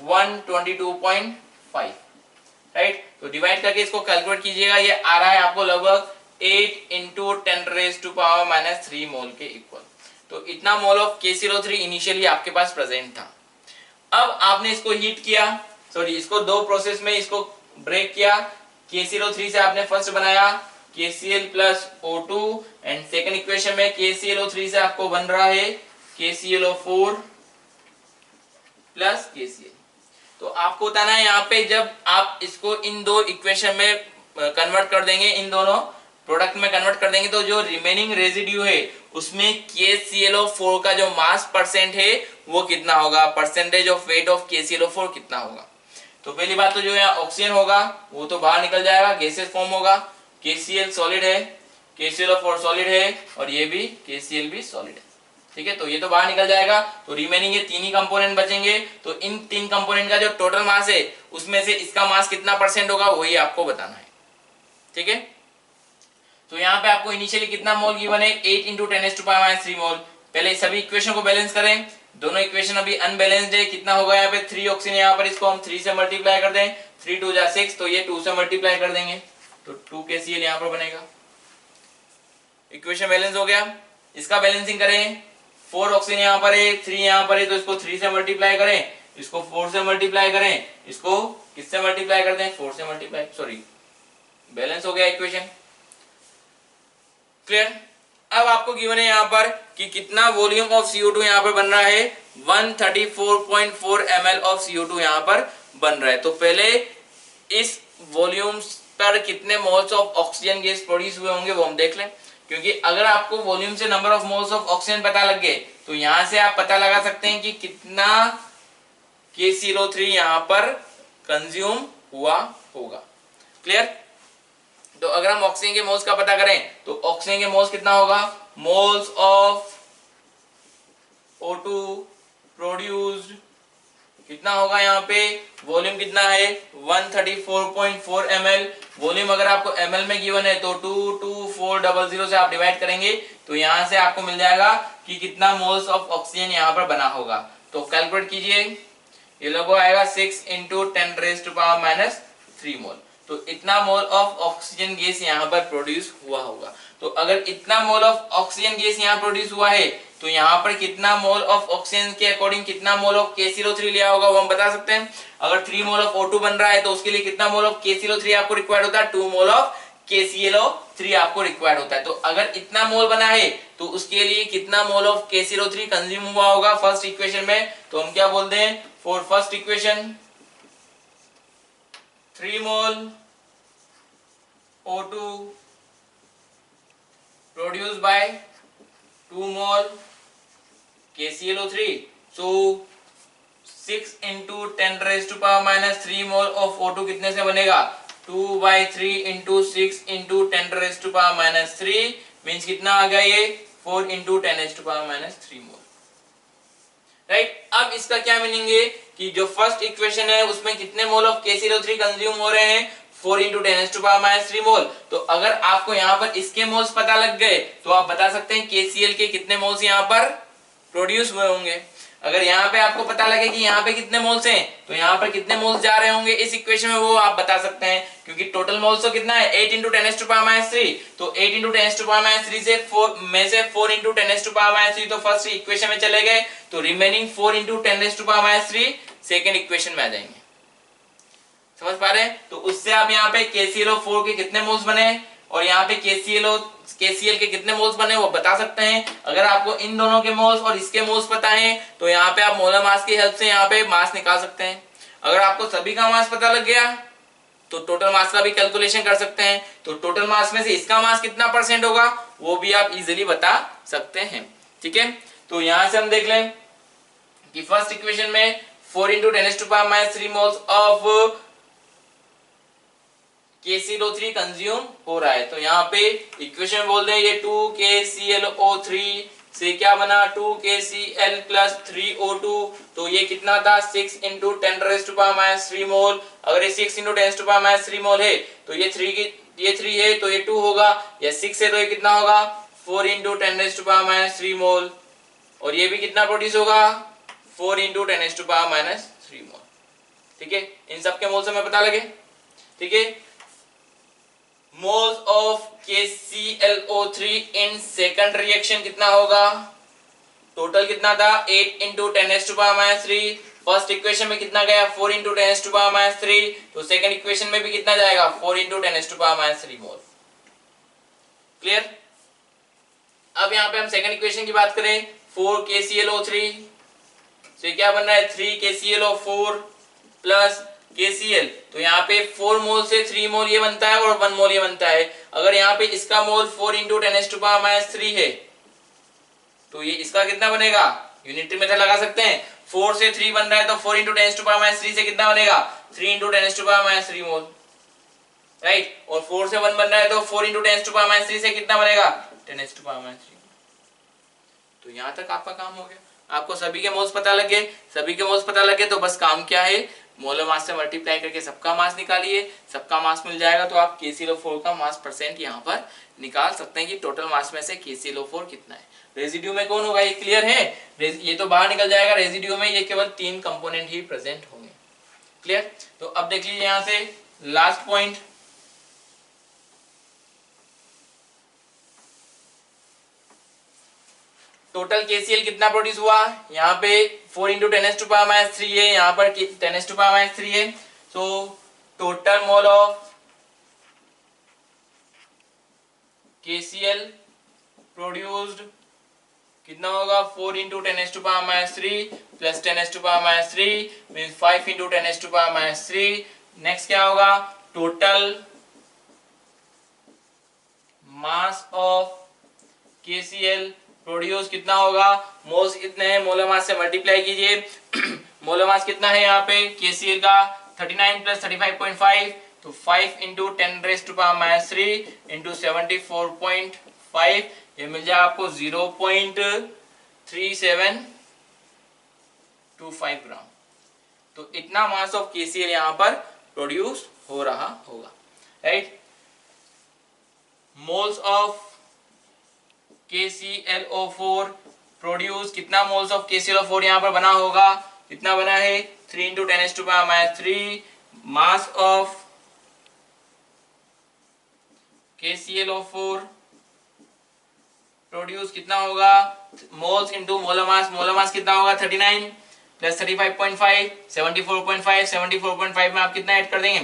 122.5, राइट। तो डिवाइड करके इसको कैलकुलेट कीजिएगा, ये आ रहा है आपको लगभग 8 इंटू 10⁻³ मोल के इक्वल। तो इतना मोल ऑफ KClO3 इनिशियली आपके पास प्रेजेंट था। अब आपने इसको हीट किया, इसको दो प्रोसेस में इसको ब्रेक किया। KClO3 से आपने फर्स्ट बनाया KCl plus O2 and second equation में KClO3 से आपको बन रहा है KClO4 प्लस KCl। तो आपको बताना है यहाँ पे जब आप इसको इन दो इक्वेशन में कन्वर्ट कर देंगे, इन दोनों प्रोडक्ट में कन्वर्ट कर देंगे, तो जो रिमेनिंग रेजिड्यू है उसमें KClO4 का जो मास परसेंट है वो कितना होगा, percentage of weight of KClO4 कितना होगा। तो पहली बात तो जो यहाँ ऑक्सीजन होगा वो तो बाहर निकल जाएगा, गैसेस फॉर्म होगा, KCl सॉलिड है, KClO4 सॉलिड है और ये भी KCl भी सॉलिड है। ठीक है, तो ये तो बाहर निकल जाएगा, तो रिमेनिंग ये तीन ही कंपोनेंट बचेंगे। तो इन तीन कंपोनेंट का जो टोटल मास है उसमें से इसका मास कितना परसेंट होगा वही आपको बताना है। ठीक है, तो यहाँ पे आपको इनिशियली कितना मोल गिवन है, 8 इंटू 10⁻³ मोल। पहले सभी इक्वेशन को बैलेंस करें, दोनों इक्वेशन अभी अनबैलेंस्ड है, कितना होगा यहाँ पे 3 ऑक्सीजन, यहाँ पर इसको हम 3 से मल्टीप्लाई कर दें, 3 2 जा 6, तो ये 2 से मल्टीप्लाई कर देंगे तो 2 KCl यहाँ पर बनेगा। इक्वेशन बैलेंस हो गया, इसका बैलेंसिंग करें, 4 ऑक्सीजन यहाँ पर है, 3 यहाँ पर है, तो इसको 3 से मल्टीप्लाई करें, इसको 4 से मल्टीप्लाई करें, इसको किससे मल्टीप्लाई कर दें, 4 से मल्टीप्लाई, सॉरी बैलेंस हो गया इक्वेशन। क्लियर। अब आपको गिवन है यहाँ पर कि कितना वॉल्यूम ऑफ CO2 यहाँ पर बन रहा है, 134.4 ml ऑफ CO2 यहाँ पर बन रहा है। तो पहले इस वॉल्यूम पर कितने moles of oxygen gas produce हुए होंगे वो हम देख लें, क्योंकि अगर आपको वॉल्यूम से number of moles of oxygen पता लग गए तो यहां से आप पता लगा सकते हैं कि कितना KClO3 यहाँ पर कंज्यूम हुआ होगा। क्लियर। तो अगर हम ऑक्सीजन के मोल्स का पता करें तो ऑक्सीजन के मोल्स कितना होगा, मोल्स ऑफ O2 प्रोड्यूस्ड कितना होगा, यहाँ पे वॉल्यूम कितना है 134.4 ml। वॉल्यूम अगर आपको ml में गिवन है तो 22400 से आप डिवाइड करेंगे तो यहां से आपको मिल जाएगा कि कितना मोल्स ऑफ ऑक्सीजन यहाँ पर बना होगा। तो कैलकुलेट कीजिए, ये लोगो आएगा 6 इंटू 10⁻³ मोल। तो इतना मोल ऑफ ऑक्सीजन गैस यहाँ पर प्रोड्यूस हुआ होगा। तो अगर इतना मोल ऑफ ऑक्सीजन गैस यहाँ प्रोड्यूस हुआ है तो यहाँ पर कितना मोल ऑफ ऑक्सीजन के अकॉर्डिंग कितना मोल ऑफ KClO3 लिया होगा वो हम बता सकते हैं। अगर 3 मोल ऑफ O2 बन रहा है तो उसके लिए कितना मोल ऑफ KClO3 आपको रिक्वायर्ड होता है, 2 मोल ऑफ KClO3 आपको रिक्वायर्ड होता है। तो अगर इतना मोल बना है तो उसके लिए कितना मोल ऑफ KClO3 कंज्यूम हुआ होगा फर्स्ट इक्वेशन में, तो हम क्या बोलते हैं, for first equation 3 mole O2 produced by 2 mole KClO3, so 6 into 10⁻³ mole of O2 कितने से बनेगा, 2/3 into 6 into 10⁻³ मीन्स कितना आ गया ये 4 into 10⁻³ मोल। राइट। अब इसका क्या मीनिंग है कि जो फर्स्ट इक्वेशन है उसमें कितने मोल ऑफ KClO3 कंज्यूम हो रहे हैं, 4 into 10⁻³ मोल। तो अगर आपको यहाँ पर इसके मोल्स पता लग गए तो आप बता सकते हैं KCl के कितने मोल्स यहाँ पर प्रोड्यूस हुए होंगे। अगर यहाँ पे आपको पता लगे कि यहाँ पे कितने मोल्स हैं तो यहाँ पर कितने मोल्स जा रहे होंगे इस इक्वेशन में वो आप बता सकते हैं, क्योंकि टोटल मोल्स तो कितना है 8 into 10⁻³। तो 8 into 10⁻³ से 4 into 10⁻³ तो फर्स्ट इक्वेशन में चले गए, तो रिमेनिंग 4 into 10⁻³ सेकेंड इक्वेशन में आ जाएंगे। समझ पा रहे हैं। तो उससे आप यहाँ पे KClO4 के कितने मोल्स बने और यहाँ पे KCl के कितने मोल्स बने वो बता सकते हैं। अगर आपको इन दोनों के मोल्स और इसके मोल्स पता है तो यहाँ पे आप मोलर मास की हेल्प से यहाँ पे मास निकाल सकते हैं। अगर आपको सभी का मास पता लग गया तो टोटल मास का भी कैलकुलेशन कर सकते हैं। तो टोटल मास में से इसका मास कितना परसेंट होगा वो भी आप इजिली बता सकते हैं। ठीक है, तो यहां से हम देख लें कि फर्स्ट इक्वेशन में 4 into 10⁻³ moles of KClO3 consume हो रहा है। तो यहाँ पे इक्वेशन बोल दे ये 2 KClO3 से क्या बना 2 KCl प्लस 3 O2, तो ये कितना था 6 into 10⁻³ मोल। अगर ये 6 into 10⁻³ मोल है तो ये 3 है तो ये 2 होगा, या 6 है तो ये कितना होगा 4 into 10⁻³ मोल, और ये भी कितना प्रोड्यूस होगा 4 into 10⁻³ मोल। ठीक है, इन सब के मोल से हमें पता लगे। ठीक है, moles of KClO3 in second reaction कितना होगा, टोटल कितना था 8 into 10⁻³। फर्स्ट इक्वेशन में कितना गया 4 into 10⁻³, तो सेकंड इक्वेशन में भी कितना जाएगा 4 into 10⁻³ मोल। क्लियर। अब यहाँ पे हम सेकंड इक्वेशन की बात करें, 4 KClO3 से क्या बन रहा है 3 KClO4 प्लस KCl। तो यहाँ पे 4 मोल से 3 मोल ये बनता है और 1 मोल ये बनता है। अगर यहाँ पे इसका मोल 4 इंटू 10⁻³ है तो ये इसका कितना बनेगा, यूनिटरी मेथड लगा सकते हैं। 4 से 3 बन रहा है तो 4 इंटू 10⁻³ से कितना बनेगा 3 इंटू 10⁻³ मोल, राइट। और 4 से 1 बन रहा है तो 4 इंटू 10⁻³ से कितना बनेगा 10⁻³। तो यहां तक आपका काम हो गया। आपको सभी के मोल्स पता लगे, सभी के मोल्स पता लगे तो बस काम क्या है, मोलर मास से मल्टीप्लाई करके सबका मास निकालिए, सबका मास मिल जाएगा तो आप KClO4 का मास परसेंट यहाँ पर निकाल सकते हैं कि टोटल मास में से KClO4 कितना है। रेजिड्यू में कौन होगा, ये क्लियर है, ये तो बाहर निकल जाएगा। रेजिड्यू में ये केवल 3 कंपोनेंट ही प्रेजेंट होंगे, क्लियर। तो अब देख लीजिए यहाँ से लास्ट पॉइंट, टोटल KCl कितना प्रोड्यूस हुआ, यहाँ पे 4 इंटू 10⁻³ है, यहाँ पर 10⁻³ है। So total mole of KCl produced कितना होगा 4 into 10⁻³ plus 10⁻³ means 5 into 10⁻³। Next क्या होगा, total mass of KCl produce कितना होगा, मोल्स कितने हैं, मोलर मास से मल्टीप्लाई कीजिए। मोलर मास कितना है यहाँ पे KCl का 39 प्लस 35.5, तो 5 इंटू 10⁻³ इंटू 74.5, ये मिल जाएगा आपको 0.3725 ग्राम। तो इतना मास ऑफ KCl यहाँ पर प्रोड्यूस हो रहा होगा, right. Moles of KClO4 produce, कितना मोल्स ऑफ KClO4 यहाँ पर बना होगा, कितना बना है 3 into 10⁻³ mass of KClO4 produce कितना होगा, moles into molar mass, molar mass कितना होगा 39 प्लस 35.5 74.5, 74.5 में आप कितना ऐड कर देंगे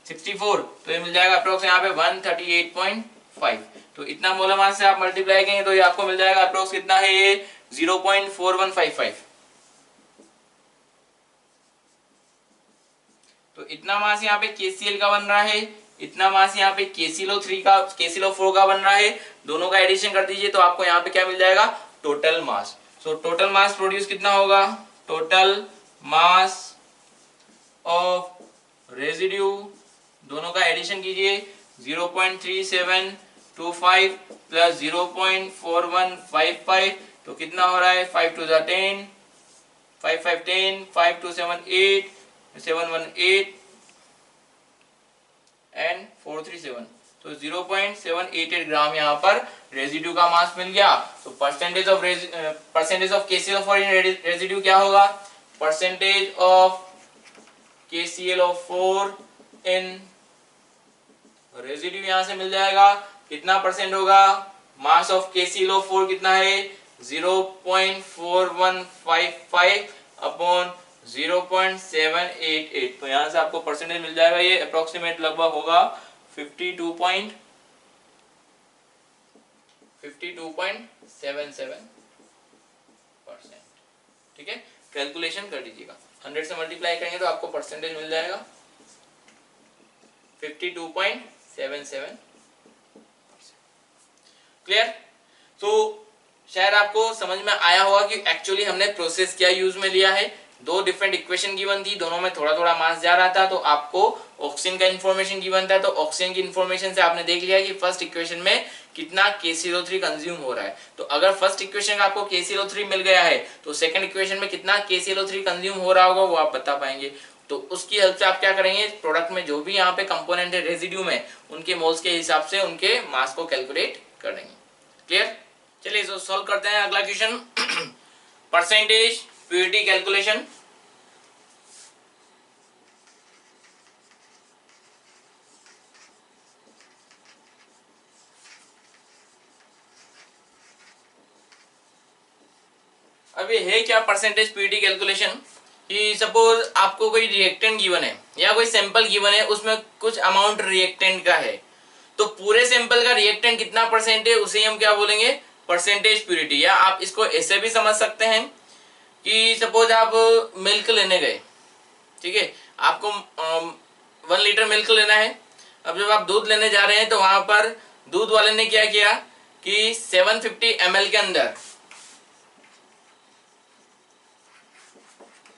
64, तो ये मिल जाएगा अप्रोक्स यहाँ पे 138.5। तो इतना मोलर मास से आप मल्टीप्लाई करेंगे तो ये आपको मिल जाएगा अप्रोक्स कितना है ये 0.4155। तो इतना मास यहाँ पे KCl का बन रहा है, इतना मास यहाँ पे KClO4 का बन रहा है, दोनों का एडिशन कर दीजिए तो आपको यहाँ पे क्या मिल जाएगा total mass. So total mass produce कितना होगा, टोटल मास ऑफ रेजिड्यू, दोनों का एडिशन कीजिए 0.3725 प्लस 0.4155, तो कितना हो रहा है 5 2 10, 5 5 10, 5 2 7 8, 7 1 8 एंड 4 3 7, तो 0.788 ग्राम यहाँ पर रेजिड्यू का मास मिल गया। तो percentage of KClO4 in residue क्या होगा, percentage of KClO4 in residue यहाँ से मिल जाएगा, कितना परसेंट होगा, मास ऑफ KClO4 कितना है 0.4155 अपॉन 0.788, तो यहाँ से आपको परसेंटेज मिल जाएगा, ये अप्रोक्सीमेट लगभग होगा 52.77%, ठीक है। कैलकुलेशन कर लीजिएगा, 100 से मल्टीप्लाई करेंगे तो आपको परसेंटेज मिल जाएगा 52.77%, क्लियर। तो शायद आपको समझ में आया होगा कि एक्चुअली हमने प्रोसेस क्या यूज में लिया है। 2 डिफरेंट इक्वेशन गिवन थी, दोनों में थोड़ा थोड़ा मास जा रहा था, तो आपको ऑक्सीजन का इंफॉर्मेशन गिवन था, तो ऑक्सीजन की इंफॉर्मेशन से आपने देख लिया कि फर्स्ट इक्वेशन में कितना KClO3 कंज्यूम हो रहा है। तो अगर फर्स्ट इक्वेशन का आपको KClO3 मिल गया है तो सेकंड इक्वेशन में कितना KClO3 कंज्यूम हो रहा होगा वो आप बता पाएंगे। तो उसकी हेल्प से आप क्या करेंगे, प्रोडक्ट में जो भी यहाँ पे कंपोनेंट है रेजिड्यू में, उनके मोल्स के हिसाब से उनके मास को कैलकुलेट कर देंगे, क्लियर। चलिए इसको सॉल्व करते हैं। अगला क्वेश्चन परसेंटेज प्योरिटी कैलकुलेशन। अब ये है क्या परसेंटेज प्योरिटी कैलकुलेशन, कि सपोज आपको कोई रिएक्टेंट गिवन है या कोई सैंपल गिवन है, उसमें कुछ अमाउंट रिएक्टेंट का है, तो पूरे सैंपल का रिएक्टेंट कितना परसेंट है उसे हम क्या बोलेंगे, परसेंटेज प्यूरिटी। या आप इसको ऐसे भी समझ सकते हैं कि सपोज आप मिल्क लेने गए, ठीक है, आपको 1 लीटर मिल्क लेना है। अब जब आप दूध लेने जा रहे हैं तो वहां पर दूध वाले ने क्या किया कि 750 ml के अंदर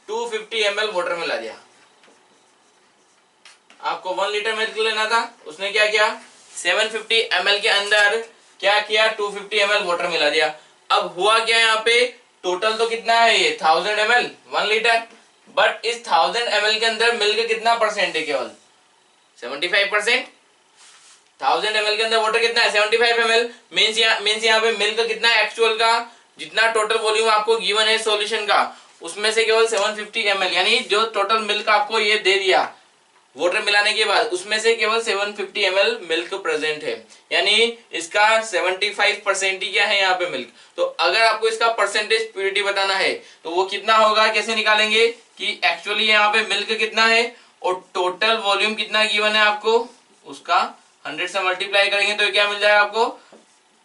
250 ml वाटर मिला दिया। आपको 1 लीटर मिल्क लेना था, उसने क्या किया 750 ml के अंदर क्या किया 250 ml वाटर मिला दिया। अब हुआ क्या यहाँ पे, टोटल तो कितना है ये 1000 ml 1 लीटर, बट इस 1000 ml के अंदर मिल्क कितना परसेंट है, केवल 75%। 1000 ml के अंदर वाटर कितना है 75 ml, मींस यहाँ पे मिल्क कितना है एक्चुअल का, जितना टोटल वॉल्यूम आपको गिवन है सॉल्यूशन का उसमें से केवल 750 ml, यानी जो टोटल मिल्क आपको ये दे दिया वाटर मिलाने के बाद उसमें से केवल 750 ml मिल्क प्रेजेंट है, यानी इसका 75% ही क्या है यहाँ पे मिल्क। तो अगर आपको इसका परसेंटेज प्यूरिटी बताना है तो वो कितना होगा, कैसे निकालेंगे कि एक्चुअली यहाँ पे मिल्क कितना है और टोटल वॉल्यूम कितना गिवन है आपको, उसका 100 से मल्टीप्लाई करेंगे तो क्या मिल जाएगा आपको,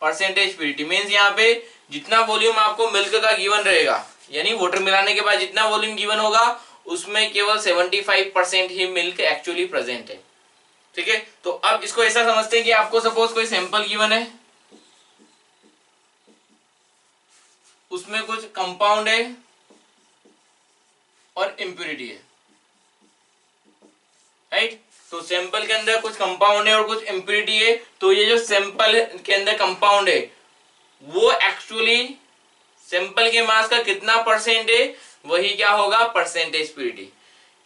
परसेंटेज प्यूरिटी। मीन्स यहाँ पे जितना वॉल्यूम आपको मिल्क का गिवन रहेगा, यानी वाटर मिलाने के बाद जितना वॉल्यूम गिवन होगा उसमें केवल 75% ही मिल्क एक्चुअली प्रेजेंट है। ठीक है, तो अब इसको ऐसा समझते हैं कि आपको सपोज कोई सैंपल गिवन है, उसमें कुछ कंपाउंड है और इम्प्यूरिटी है, राइट। तो सैंपल के अंदर कुछ कंपाउंड है और कुछ इम्प्यूरिटी है, तो ये जो सैंपल के अंदर कंपाउंड है वो एक्चुअली सैंपल के मास का कितना परसेंट है, वही क्या होगा, परसेंटेज प्यूरिटी।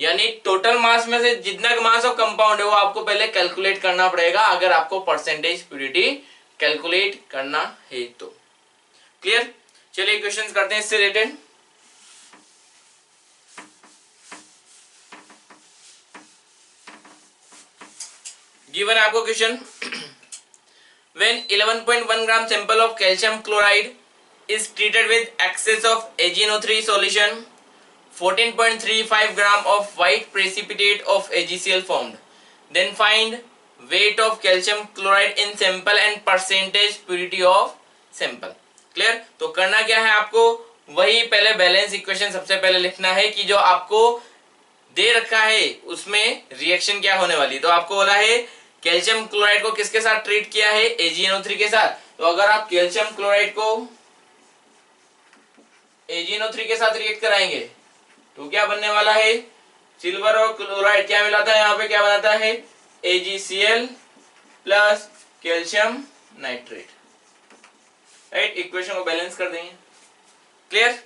यानी टोटल मास में से जितना मास ऑफ कंपाउंड है वो आपको पहले कैलकुलेट करना पड़ेगा अगर आपको परसेंटेज प्यूरिटी कैलकुलेट करना है तो। क्लियर, चलिए क्वेश्चंस करते हैं इससे रिलेटेड। गिवन है आपको question, when 11.1 gram sample of calcium chloride is treated with excess of AgNO3 solution, 14.35 gram of white precipitate of AgCl formed, then find weight of calcium chloride in sample and percentage purity of sample। Clear, तो करना क्या है आपको, वही पहले balance equation सबसे पहले लिखना है कि जो आपको दे रखा है उसमें रिएक्शन क्या होने वाली। तो आपको बोला है कैल्शियम क्लोराइड को किसके साथ ट्रीट किया है, AgNO3 के साथ। तो अगर आप कैल्शियम क्लोराइड को AgNO3 के साथ रिएक्ट कराएंगे तो क्या बनने वाला है, सिल्वर और क्लोराइड क्या मिलाता है यहाँ पे, क्या बनाता है AgCl plus calcium nitrate, right. Equation को बैलेंस कर देंगे। क्लियर,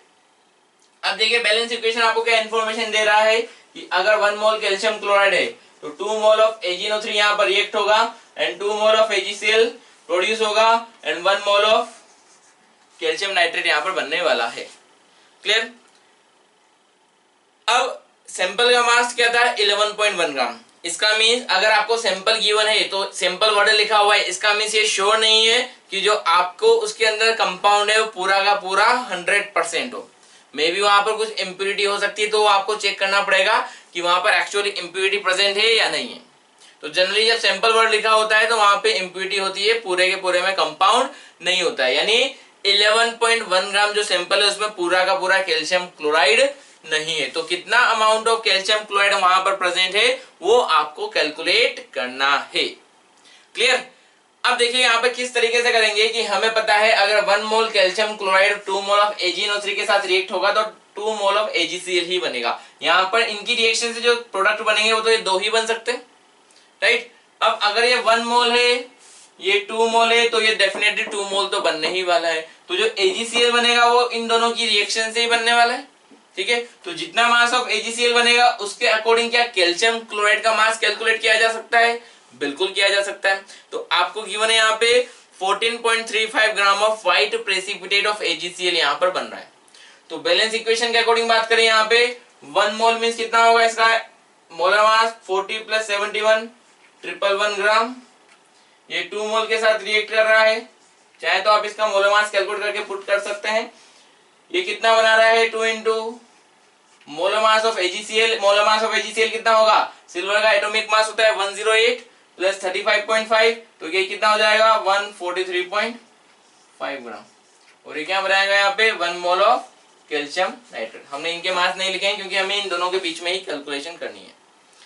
अब देखिए बैलेंस इक्वेशन आपको क्या इंफॉर्मेशन दे रहा है कि अगर 1 मोल कैल्शियम क्लोराइड है तो 2 मोल ऑफ AgNO3 यहाँ पर रिएक्ट होगा and 2 mole of AgCl produce होगा and 1 mole of calcium nitrate यहाँ पर बनने वाला है। क्लियर, अब सैंपल का मास क्या था 11.1 ग्राम। इसका मीन्स अगर आपको सैंपल गिवन है तो सैंपल मॉडल लिखा हुआ है, इसका मीन्स ये श्योर नहीं है कि जो आपको उसके अंदर कंपाउंड है वो पूरा का पूरा 100% हो। मे बी वहां पर कुछ इम्प्यूरिटी हो सकती है, तो आपको चेक करना पड़ेगा कि वहां पर एक्चुअली इम्प्यूरिटी प्रेजेंट है या नहीं है। तो जनरली जब सैंपल वर्ड लिखा होता है तो वहां पे इम्प्यूरिटी होती है, पूरे के पूरे में कंपाउंड नहीं होता है। यानी 11.1 ग्राम जो सैंपल है उसमें पूरा का पूरा कैल्शियम क्लोराइड नहीं है। तो कितना अमाउंट ऑफ कैल्शियम क्लोराइड वहां पर प्रेजेंट है वो आपको कैलकुलेट करना है। क्लियर, अब देखिए यहाँ पे किस तरीके से करेंगे कि हमें पता है अगर 1 mole calcium chloride 2 mole of AgNO3 के साथ रिएक्ट होगा तो 2 मोल ऑफ AgCl ही बनेगा। यहाँ पर इनकी रिएक्शन से जो प्रोडक्ट बनेंगे वो तो ये 2 ही बन सकते हैं, राइट। अब अगर ये 1 मोल है ये 2 मोल है तो ये डेफिनेटली 2 मोल तो बनने ही वाला है। तो जो AgCl बनेगा वो इन दोनों की रिएक्शन से ही बनने वाला है, ठीक है। तो जितना मास ऑफ AgCl बनेगा उसके अकॉर्डिंग क्या कैल्शियम क्लोराइड का मास कैलकुलेट किया जा सकता है, बिल्कुल किया जा सकता है। तो आपको गिवन है यहाँ पे 14.35 gram of white precipitate of AgCl यहाँ पर बन रहा है। तो बैलेंस इक्वेशन के अकॉर्डिंग बात करें यहाँ पे 1 मोल मींस कितना होगा, इसका मोलर मास 40 प्लस 71 111 ग्राम। ये 2 मोल के साथ रिएक्ट कर रहा है, चाहे तो आप इसका मोलर मास कैलकुलेट करके पुट कर सकते हैं। ये कितना बना रहा है 2 into molar mass of AgCl। Molar mass of AgCl कितना होगा, सिल्वर का एटॉमिक मास होता है 108 प्लस 35.5, तो ये कितना हो जाएगा 143.5 ग्राम। और ये क्या बनाएगा यहाँ पे 1 मोल ऑफ कैल्शियम नाइट्रेट। हमने इनके मास नहीं लिखे हैं क्योंकि हमें इन दोनों के बीच में ही कैलकुलेशन करनी है,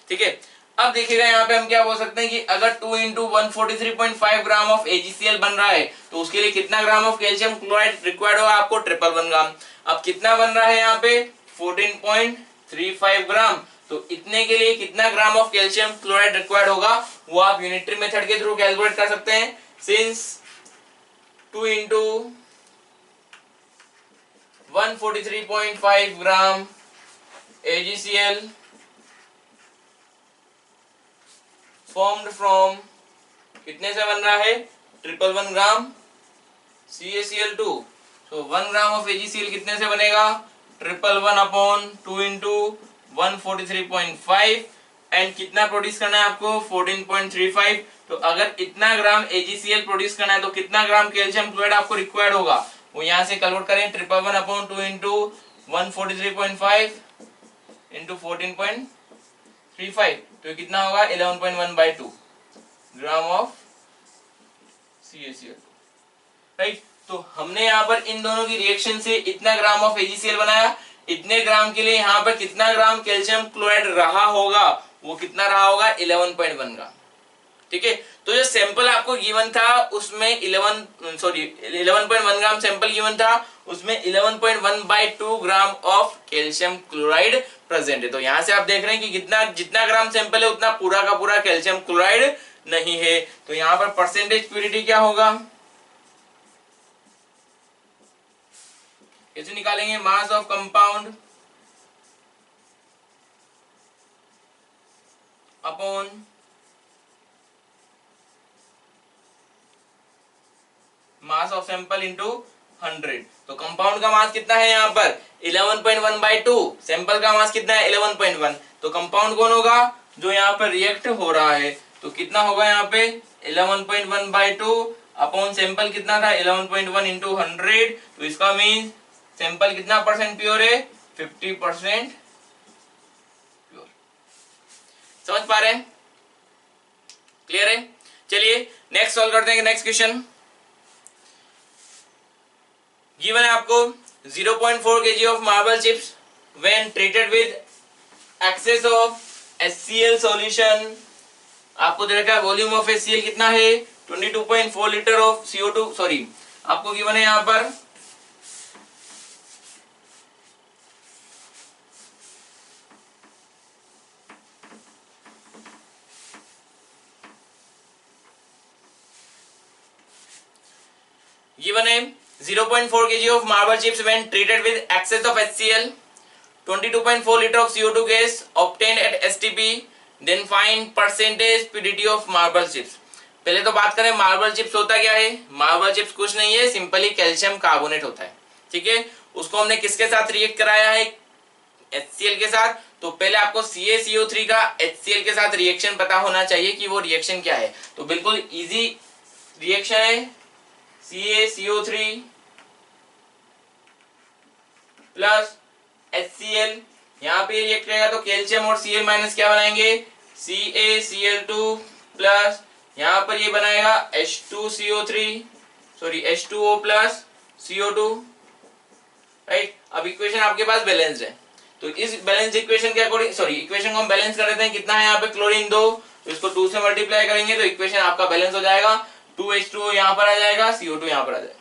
ठीक है। अब देखिएगा यहाँ पे हम क्या बोल सकते हैं कि अगर 2 इंटू 143.5 ग्राम ऑफ AgCl बन रहा है तो उसके लिए कितना gram of calcium chloride required होगा आपको 111 ग्राम। अब कितना बन रहा है यहाँ पे 14.35 ग्राम, तो इतने के लिए कितना gram of calcium chloride required होगा वो आप यूनिटरी मेथड के थ्रू कैलकुलेट कर सकते हैं। Since 2 into 143.5 gram AgCl formed from कितने से बन रहा है 111 ग्राम CaCl2, so 1 gram of AgCl कितने से बनेगा 111 अपॉन 2 इंटू 143.5 एंड कितना प्रोड्यूस करना है आपको 14.35। तो अगर इतना ग्राम AgCl प्रोड्यूस करना है तो कितना ग्राम कैल्शियम क्लोराइड आपको रिक्वायर्ड होगा वो यहाँ से कैलकुलेट करें 111 अपॉन 2 इंटू 143.5 इंटू 14.35, तो कितना होगा 11.1/2 ग्राम ऑफ CaCl2, राइट। तो हमने यहाँ पर इन दोनों की रिएक्शन से इतना ग्राम ऑफ AgCl बनाया, इतने ग्राम के लिए यहाँ पर कितना ग्राम कैल्शियम क्लोराइड रहा होगा वो कितना रहा होगा 11.1 ग्राम, ठीक है। तो जो सैंपल आपको गिवन था उसमें 11.1 ग्राम सैंपल गिवन था, उसमें 11.1/2 gram of calcium chloride present है। तो यहां से आप देख रहे हैं कि जितना ग्राम सैंपल है उतना पूरा का पूरा कैल्शियम क्लोराइड नहीं है। तो यहां पर परसेंटेज प्योरिटी क्या होगा, कैसे निकालेंगे, mass of compound upon mass of sample into 100। तो कंपाउंड का मास कितना है यहाँ पर 11.1/2, सैंपल का मास कितना है 11.1, तो कंपाउंड कौन होगा जो यहाँ पर रिएक्ट हो रहा है, तो कितना होगा यहाँ पे 11.1/2 अपॉन सैंपल कितना था 11.1 इंटू 100, तो इसका मीन सैंपल कितना परसेंट प्योर है 50% प्योर। समझ पा रहे हैं, क्लियर है। चलिए नेक्स्ट सॉल्व करते हैं। नेक्स्ट क्वेश्चन गिवन है आपको 0.4 kg of marble chips when treated with excess of HCl solution. आपको दे रखा है वॉल्यूम ऑफ HCl कितना है 22.4 लीटर ऑफ CO2, सॉरी आपको गिवन है यहाँ पर गिवन है 0.4 kg of marble chips when treated with excess of HCl, 22.4 liter of CO2 gas obtained at STP, then find percentage purity of marble chips। पहले तो बात करें मार्बल चिप्स होता क्या है, मार्बल चिप्स कुछ नहीं है, सिंपली कैल्शियम कार्बोनेट होता है, ठीक है। उसको हमने किसके साथ रिएक्ट कराया है HCl के साथ। तो पहले आपको CaCO3 का HCl के साथ रिएक्शन पता होना चाहिए कि वो रिएक्शन क्या है। तो बिल्कुल इजी रिएक्शन है CaCO3 प्लस HCl, यहाँ पे रिएक्ट करेगा तो कैल्शियम और Cl माइनस क्या बनाएंगे CaCl2 प्लस यहाँ पर ये बनाएगा H2CO3 sorry H2O plus CO2, right. अब इक्वेशन आपके पास बैलेंस्ड है, तो इस बैलेंस इक्वेशन के अकॉर्डिंग सॉरी इक्वेशन को हम बैलेंस कर देते हैं। कितना है यहाँ पे क्लोरीन 2, तो इसको 2 से मल्टीप्लाई करेंगे तो इक्वेशन आपका बैलेंस हो जाएगा, 2H2O यहाँ पर आ जाएगा, CO2 यहाँ पर आ जाएगा,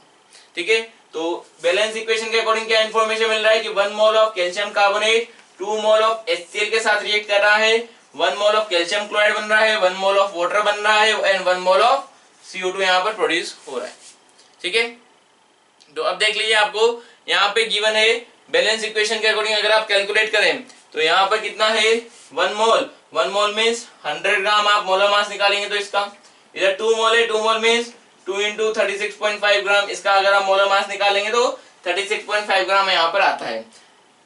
ठीक है। तो बैलेंस इक्वेशन के अकॉर्डिंग क्या इन्फॉर्मेशन मिल रहा है कि 1 mole of calcium carbonate 2 mole of HCl के साथ रिएक्ट कर रहा है, 1 मोल ऑफ कैल्शियम क्लोराइड बन रहा है, 1 मोल ऑफ वाटर बन रहा है एंड 1 मोल ऑफ CO2 यहाँ पर प्रोड्यूस हो रहा है, ठीक है। तो अब देख लीजिए आपको यहाँ पे गिवन है बैलेंस इक्वेशन के अकॉर्डिंग अगर आप कैलकुलेट करें तो यहाँ पर कितना है 1 मोल मीन्स 100 ग्राम आप मोलर मास निकालेंगे तो इसका इधर 2 मोल है, 2 मोल मीन्स 2 इंटू 36.5 ग्राम, इसका अगर आप मोलर मास निकालेंगे तो 36.5 ग्राम यहाँ पर आता है।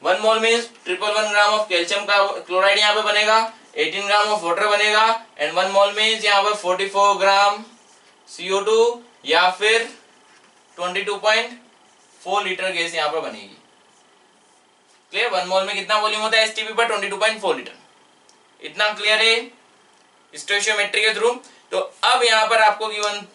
1 मोल मीन्स 111 ग्राम ऑफ कैल्शियम का क्लोराइड यहाँ पे बनेगा, 18 ग्राम ऑफ वाटर बनेगा एंड 1 मोल मीन्स यहाँ पर 44 ग्राम CO2 या फिर 22.4 लीटर गैस यहाँ पर बनेगी, क्लियर। 1 मोल में कितना वॉल्यूम होता है एसटीपी पर 22.4 लीटर, इतना क्लियर है स्टोइचियोमेट्री के थ्रू। तो अब यहाँ पर आपको गिवन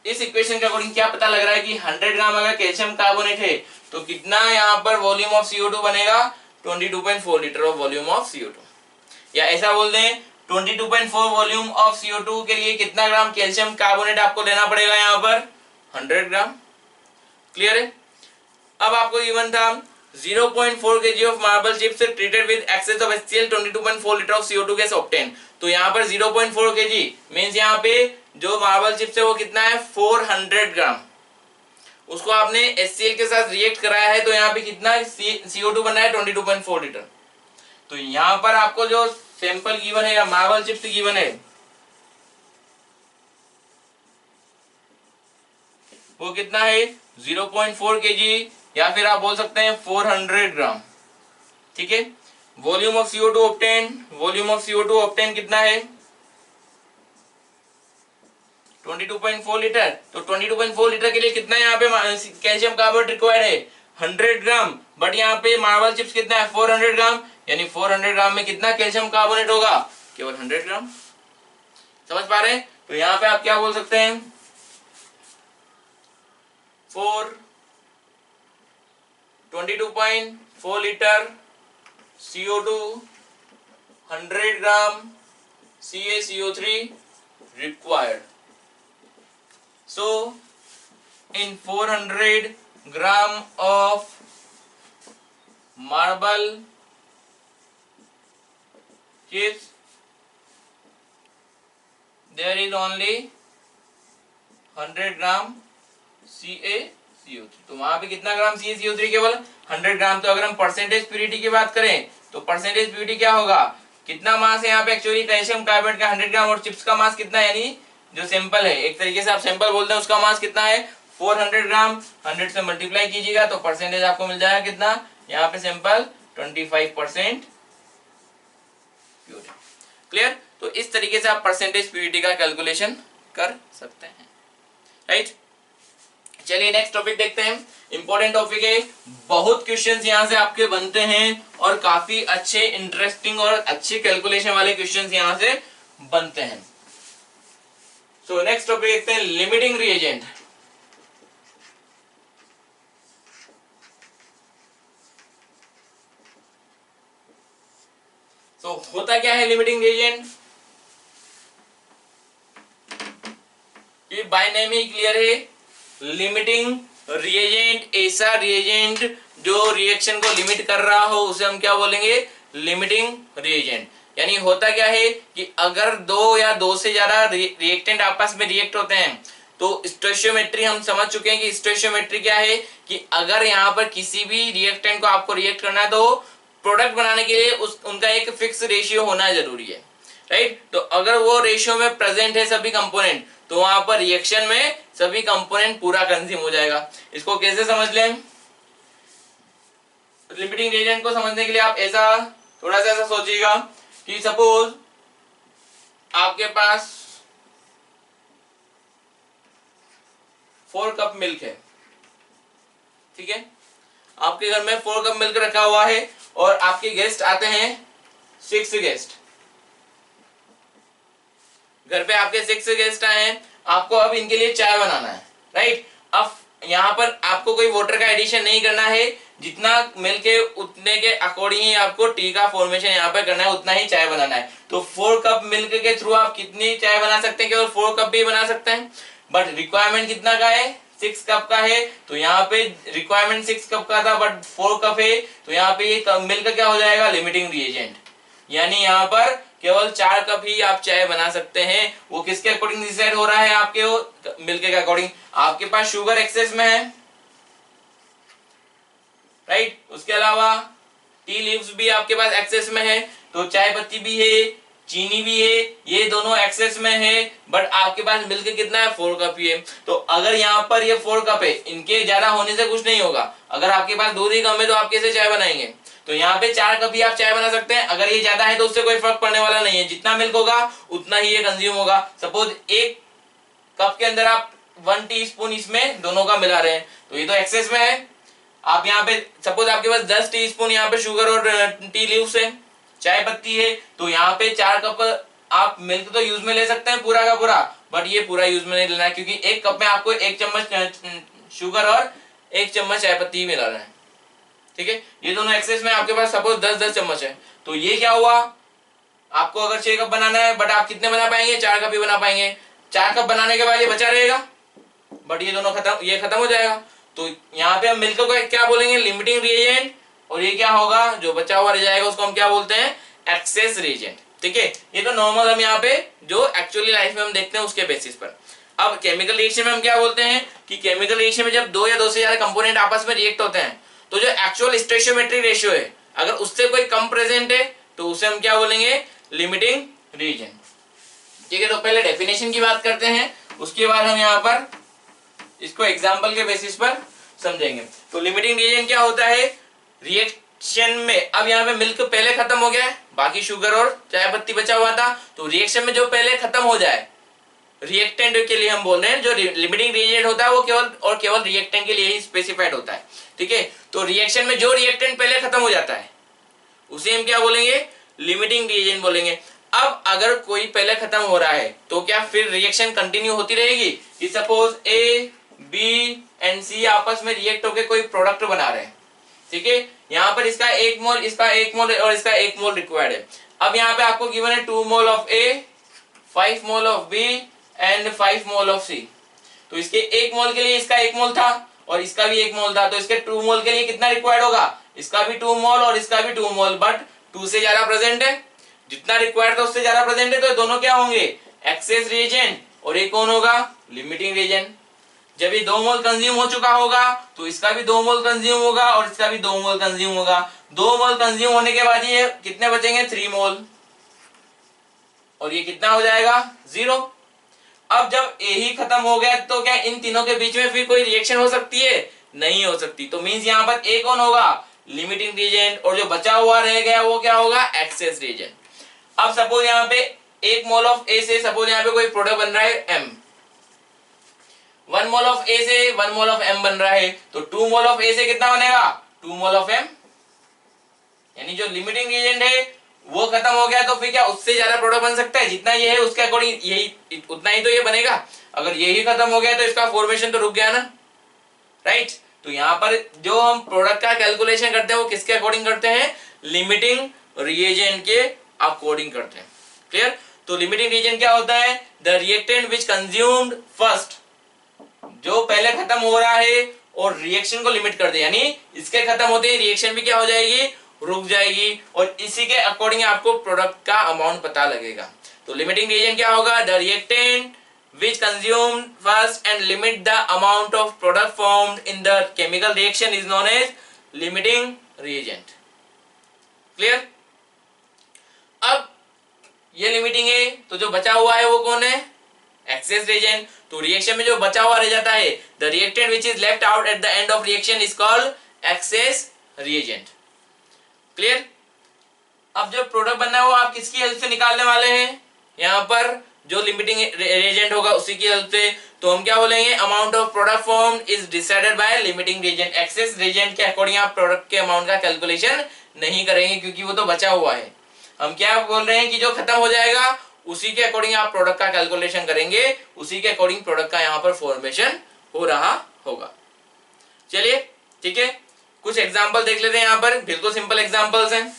इस इक्वेशन के अकॉर्डिंग क्या पता लग रहा है कि 100 ग्राम अगर कैल्शियम कार्बोनेट है तो कितना यहाँ पर वॉल्यूम ऑफ CO2 बनेगा, 22.4 litre of volume of CO2। या ऐसा बोल दें 22.4 वॉल्यूम ऑफ CO2 के लिए कितना ग्राम कैल्शियम कार्बोनेट आपको लेना पड़ेगा, यहाँ पर 100 ग्राम। क्लियर है। अब आपको गिवन था 0.4 kg of marble chips treated with excess of HCl 22.4 litre of CO2 gas obtain. तो यहाँ पर 0.4 kg मींस यहाँ पे जो मार्बल चिप्स है वो कितना है 400 ग्राम। उसको आपने HCl के साथ रिएक्ट कराया है तो यहाँ पे कितना CO2 बना है 22.4 लीटर। तो यहाँ पर आपको जो सैंपल गिवन है या मार्बल चिप्स गिवन है वो कितना है 0.4 kg या फिर आप बोल सकते हैं 400 ग्राम। ठीक है। Volume of CO2 obtain, volume of CO2 obtain कितना है 22.4 लीटर। तो 22.4 लीटर के लिए कितना यहाँ पे कैल्शियम कार्बोनेट रिक्वायर्ड है 100 ग्राम, बट यहाँ पे मार्बल चिप्स कितना है 400 ग्राम, यानी 400 ग्राम में कितना कैल्शियम कार्बोनेट होगा, केवल 100 ग्राम। समझ पा रहे हैं। तो यहाँ पे आप क्या बोल सकते हैं 22.4 litre CO2 100 gram CaCO3 required. So in 400 gram of marble chips there is only 100 gram CaCO3। तो वहां पे कितना ग्राम CaCO3, केवल 100 ग्राम। तो अगर हम परसेंटेज प्योरिटी की बात करें तो परसेंटेज प्योरिटी क्या होगा, कितना मास है यहाँ पे एक्चुअली कैल्शियम कार्बोनेट का 100 ग्राम और चिप्स का मास कितना है, यानी जो सैंपल है एक तरीके से आप सैंपल बोलते हैं उसका मास कितना है 400 ग्राम। 100 से मल्टीप्लाई कीजिएगा तो परसेंटेज आपको मिल जाएगा कितना, यहाँ पे सैंपल 25% प्योर। क्लियर। तो इस तरीके से आप परसेंटेज प्योरिटी का कैलकुलेशन कर सकते हैं। राइट। चलिए नेक्स्ट टॉपिक देखते हैं। इंपॉर्टेंट टॉपिक है, बहुत क्वेश्चंस यहाँ से आपके बनते हैं और काफी अच्छे इंटरेस्टिंग और अच्छे कैलकुलेशन वाले क्वेश्चंस यहाँ से बनते हैं। सो नेक्स्ट टॉपिक देखते हैं, लिमिटिंग रिएजेंट। तो होता क्या है लिमिटिंग रिएजेंट, ये बाय नेम ही क्लियर है। लिमिटिंग रिएजेंट ऐसा रिएजेंट जो रिएक्शन को लिमिट कर रहा हो उसे हम क्या बोलेंगे, लिमिटिंग रिएजेंट। यानी होता क्या है कि अगर दो या दो से ज्यादा रिएक्टेंट आपस में रिएक्ट होते हैं तो स्टोइचियोमेट्री हम समझ चुके हैं कि स्टोइचियोमेट्री क्या है कि अगर यहाँ पर किसी भी रिएक्टेंट को आपको रिएक्ट करना है तो प्रोडक्ट बनाने के लिए उनका एक फिक्स रेशियो होना जरूरी है। राइट। तो अगर वो रेशियो में प्रेजेंट है सभी कंपोनेंट तो वहां पर रिएक्शन में सभी कंपोनेंट पूरा कंज्यूम हो जाएगा। इसको कैसे समझ लें, लिमिटिंग रिएजेंट को समझने के लिए आप ऐसा थोड़ा सा ऐसा सोचिएगा कि सपोज आपके पास 4 कप मिल्क है। ठीक है। आपके घर में 4 कप मिल्क रखा हुआ है और आपके गेस्ट आते हैं 6 गेस्ट। घर पे आपके 6 गेस्ट आए हैं, आपको अब इनके लिए चाय बनाना है। राइट। अब यहाँ पर आपको कोई वाटर का एडिशन नहीं करना है, जितना मिल्क है उतने के अकॉर्डिंग ही आपको टी का फॉर्मेशन यहाँ पे करना है, उतना ही चाय बनाना है। तो 4 कप मिल्क के थ्रू आप कितनी चाय बना सकते हैं, केवल 4 कप भी बना सकते हैं, बट रिक्वायरमेंट कितना का है 6 कप का है। तो यहाँ पे रिक्वायरमेंट 6 कप का था बट 4 कप है, तो यहाँ पे ये मिल्क क्या हो जाएगा, लिमिटिंग रिएजेंट। यानी यहाँ पर केवल 4 कप ही आप चाय बना सकते हैं। वो किसके अकॉर्डिंग डिसाइड हो रहा है, आपके मिल्क के अकॉर्डिंग। आपके पास शुगर एक्सेस में है, राइट। उसके अलावा टी लीव्स भी आपके पास एक्सेस में है, तो चाय पत्ती भी है, चीनी भी है, ये दोनों एक्सेस में है, बट आपके पास मिल्क कितना है 4 कप ही है। तो अगर यहाँ पर ये 4 कप है, इनके ज्यादा होने से कुछ नहीं होगा। अगर आपके पास दूध ही कम है तो आप कैसे चाय बनाएंगे, तो यहाँ पे 4 कप ही आप चाय बना सकते हैं। अगर ये ज्यादा है तो उससे कोई फर्क पड़ने वाला नहीं है, जितना मिल्क होगा उतना ही ये कंज्यूम होगा। सपोज 1 कप के अंदर आप 1 टीस्पून इसमें दोनों का मिला रहे हैं, तो ये तो एक्सेस में है। आप यहाँ पे सपोज आपके पास 10 टीस्पून यहाँ पे शुगर और टी लीव्स है, चाय पत्ती है, तो यहाँ पे 4 कप आप मिल्क तो यूज में ले सकते हैं पूरा का पूरा, बट ये पूरा यूज में नहीं लेना है, क्योंकि एक कप में आपको 1 चम्मच शुगर और 1 चम्मच चाय पत्ती मिलाना है। ठीक है, ये दोनों एक्सेस में आपके पास सपोज 10-10 चम्मच है, तो ये क्या हुआ, आपको अगर 6 कप बनाना है, बट आप कितने बना पाएंगे, 4 कप ही बना पाएंगे। 4 कप बनाने के बाद ये बचा रहेगा, बट ये दोनों खत्म, ये खत्म हो जाएगा। तो यहाँ पे हम मिल्क को क्या बोलेंगे, लिमिटिंग रिएजेंट, और ये क्या होगा, जो बचा हुआ रह जाएगा उसको हम क्या बोलते हैं, एक्सेस रिएजेंट। ठीक है, ये तो नॉर्मल हम यहाँ पे जो एक्चुअली लाइफ में हम देखते हैं उसके बेसिस पर। अब केमिकल रिएक्शन में हम क्या बोलते हैं कि केमिकल रिएक्शन में जब 2 या 2 से ज्यादा कंपोनेंट आपस में रिएक्ट होते हैं, तो जो एक्चुअल स्टोइचियोमेट्रिक रेशियो है, अगर उससे कोई कम प्रेजेंट है तो उसे हम क्या बोलेंगे, लिमिटिंग रिएजेंट। ठीक है, तो पहले डेफिनेशन की बात करते हैं, उसके बाद हम यहाँ पर इसको एग्जाम्पल के बेसिस पर समझेंगे। तो लिमिटिंग रिएजेंट क्या होता है, रिएक्शन में, अब यहाँ पे मिल्क पहले खत्म हो गया है, बाकी शुगर और चाय पत्ती बचा हुआ था, तो रिएक्शन में जो पहले खत्म हो जाए, रिएक्टेंट के लिए हम बोल रहे हैं, जो लिमिटिंग रिएजेंट होता है वो केवल और केवल रिएक्टेंट के लिए ही स्पेसिफाइड होता है। ठीक है, तो रिएक्शन में जो रिएक्टेंट पहले खत्म हो जाता है उसे हम क्या बोलेंगे, लिमिटिंग रिएजेंट बोलेंगे। अब अगर कोई पहले खत्म हो रहा है तो क्या फिर रिएक्शन कंटिन्यू होती रहेगी, कि सपोज ए बी एंड सी आपस में रिएक्ट होकर कोई प्रोडक्ट बना रहे हैं। ठीक है, यहाँ पर इसका 1 मोल, इसका 1 मोल और इसका 1 मोल रिक्वायर्ड है। अब यहाँ पे आपको गिवन है 2 mole of A, 5 mole of B and 5 mole of C. तो इसके 1 मोल के लिए इसका 1 मोल था और इसका भी 1 मोल था, तो इसके 2 मोल के लिए कितना रिक्वायर्ड होगा, इसका भी 2 मोल और इसका भी 2 मोल, बट 2 से ज्यादा प्रेजेंट है, जितना रिक्वायर्ड था उससे ज्यादा प्रेजेंट है, तो दोनों क्या होंगे, एक्सेस रिएजेंट, और एक कौन होगा, लिमिटिंग रिएजेंट। जब ये 2 मोल कंज्यूम हो चुका होगा तो इसका भी 2 मोल कंज्यूम होगा और इसका भी 2 मोल कंज्यूम होगा। 2 मोल कंज्यूम होने के बाद ये कितने बचेंगे, 3 मोल, और ये कितना हो जाएगा, 0। अब जब ए ही खत्म हो गया तो क्या इन तीनों के बीच में फिर कोई रिएक्शन हो सकती है, नहीं हो सकती। तो मींस यहाँ पर ए कौन होगा, लिमिटिंग रिएजेंट, और जो बचा हुआ रह गया वो क्या होगा, एक्सेस रिएजेंट। अब सपोज यहाँ पे 1 मोल ऑफ ए से सपोज यहाँ पे कोई प्रोडक्ट बन रहा है एम, 1 मोल ऑफ ए से 1 मोल ऑफ एम बन रहा है, तो 2 मोल ऑफ ए से कितना बनेगा, 2 मोल ऑफ एम, यानी जो लिमिटिंग रिएजेंट है वो खत्म हो गया, तो फिर क्या उससे ज्यादा प्रोडक्ट बन सकता है, जितना ये है उसके अकॉर्डिंग यही उतना ही तो ये बनेगा। अगर यही खत्म हो गया तो इसका फॉर्मेशन तो रुक गया ना, राइट। तो यहाँ पर जो हम प्रोडक्ट का कैलकुलेशन करते हैं वो किसके अकॉर्डिंग करते हैं, लिमिटिंग रिएजेंट के अकॉर्डिंग करते हैं। क्लियर। तो लिमिटिंग रिएजेंट क्या होता है, the reactant which consumed first, जो पहले खत्म हो रहा है और रिएक्शन को लिमिट कर दे, यानी इसके खत्म होते ही रिएक्शन भी क्या हो जाएगी, रुक जाएगी, और इसी के अकॉर्डिंग आपको प्रोडक्ट का अमाउंट पता लगेगा। तो लिमिटिंग रिएजेंट क्या होगा, the reactant which consumed first and limit the amount of product formed in the chemical reaction is known as limiting reagent. Clear? अब ये लिमिटिंग है, तो जो बचा हुआ है वो कौन है, एक्सेस रिएजेंट। तो रिएक्शन में जो बचा हुआ रह जाता है, the reactant which is left out at the end of reaction is called excess reagent. Clear? अब जो प्रोडक्ट बनना है वो आप किसकी हेल्प से निकालने वाले हैं, यहाँ पर जो लिमिटिंग रिएजेंट होगा उसी की हेल्प से। तो हम क्या बोलेंगे, amount of product formed is decided by limiting reagent. Access reagent के अकॉर्डिंग आप प्रोडक्ट के अमाउंट का कैलकुलेशन नहीं करेंगे, क्योंकि वो तो बचा हुआ है। हम क्या बोल रहे हैं कि जो खत्म हो जाएगा उसी के अकॉर्डिंग आप प्रोडक्ट का कैलकुलेशन करेंगे, उसी के अकॉर्डिंग प्रोडक्ट का यहाँ पर फॉर्मेशन हो रहा होगा। चलिए ठीक है, कुछ एग्जाम्पल देख लेते हैं। यहाँ पर बिल्कुल सिंपल एग्जाम्पल्स हैं।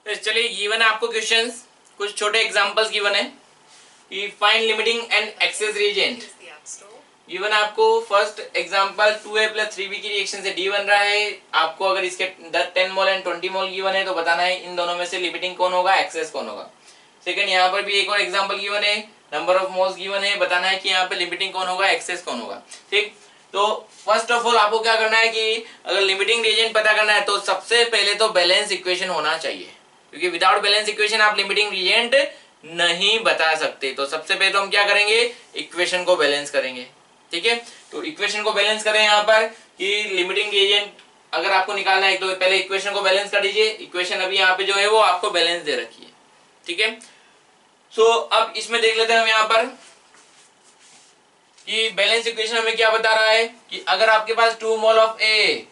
चलिए गिवन है आपको क्वेश्चंस, कुछ छोटे एग्जांपल्स गिवन है कि find limiting and access reagent. Given आपको फर्स्ट एग्जांपल 2a + 3b की रिएक्शन से D बन रहा है। आपको अगर इसके 10 मोल एंड 20 मोल गिवन है तो बताना है इन दोनों में से लिमिटिंग कौन होगा, एक्सेस कौन होगा। सेकंड यहाँ पर भी एक और एग्जांपल गिवन है, नंबर ऑफ मोल्स गिवन है, बताना है कि यहाँ पे लिमिटिंग कौन होगा, एक्सेस कौन होगा। ठीक, तो फर्स्ट ऑफ ऑल आपको क्या करना है कि अगर लिमिटिंग रिएजेंट पता करना है तो सबसे पहले तो बैलेंस इक्वेशन होना चाहिए, क्योंकि विदाउट बैलेंस इक्वेशन आप लिमिटिंग रिएजेंट नहीं बता सकते। तो सबसे पहले तो हम क्या करेंगे, इक्वेशन को बैलेंस करेंगे। ठीक है, तो इक्वेशन को बैलेंस करें यहाँ पर कि लिमिटिंग रिएजेंट अगर आपको निकालना है तो पहले इक्वेशन को बैलेंस कर दीजिए। इक्वेशन अभी यहाँ पे जो है वो आपको बैलेंस दे रखी है। ठीक है, सो अब इसमें देख लेते हैं हम यहाँ पर कि बैलेंस इक्वेशन हमें क्या बता रहा है कि अगर आपके पास 2 mole of A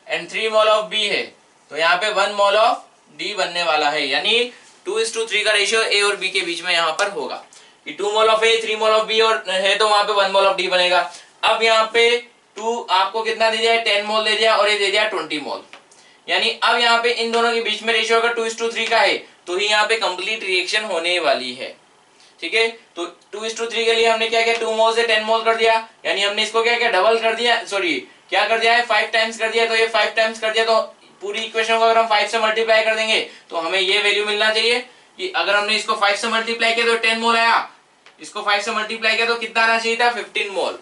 and 3 mole of B है तो यहाँ पे 1 मोल ऑफ डी बनने वाला है, यानी 2:3 का रेशियो ए और बी के बीच में यहाँ पर होगा कि 2 mole of A 3 mole of B और है तो वहां पे 1 मोल ऑफ डी बनेगा। अब यहाँ पे 2 आपको कितना दे दिया है, 10 मोल दे दिया और ये दे दिया 20 मोल, यानी अब यहाँ पे इन दोनों के बीच में रेशियो अगर 2:3 का है तो ही यहाँ पे कंप्लीट रिएक्शन होने वाली है। ठीक है, तो 2:3 के लिए हमने क्या किया, 2 मोल से 10 मोल कर दिया, यानी हमने इसको क्या किया, डबल कर दिया, सॉरी क्या कर दिया है, 5 टाइम्स कर दिया। तो ये 5 टाइम्स कर दिया तो पूरी इक्वेशन को अगर हम 5 से मल्टीप्लाई कर देंगे तो हमें ये वैल्यू मिलना चाहिए कि अगर हमने इसको 5 से मल्टीप्लाई किया तो 10 मोल आया, इसको 5 से मल्टीप्लाई किया तो कितना आना चाहिए था, 15 मोल,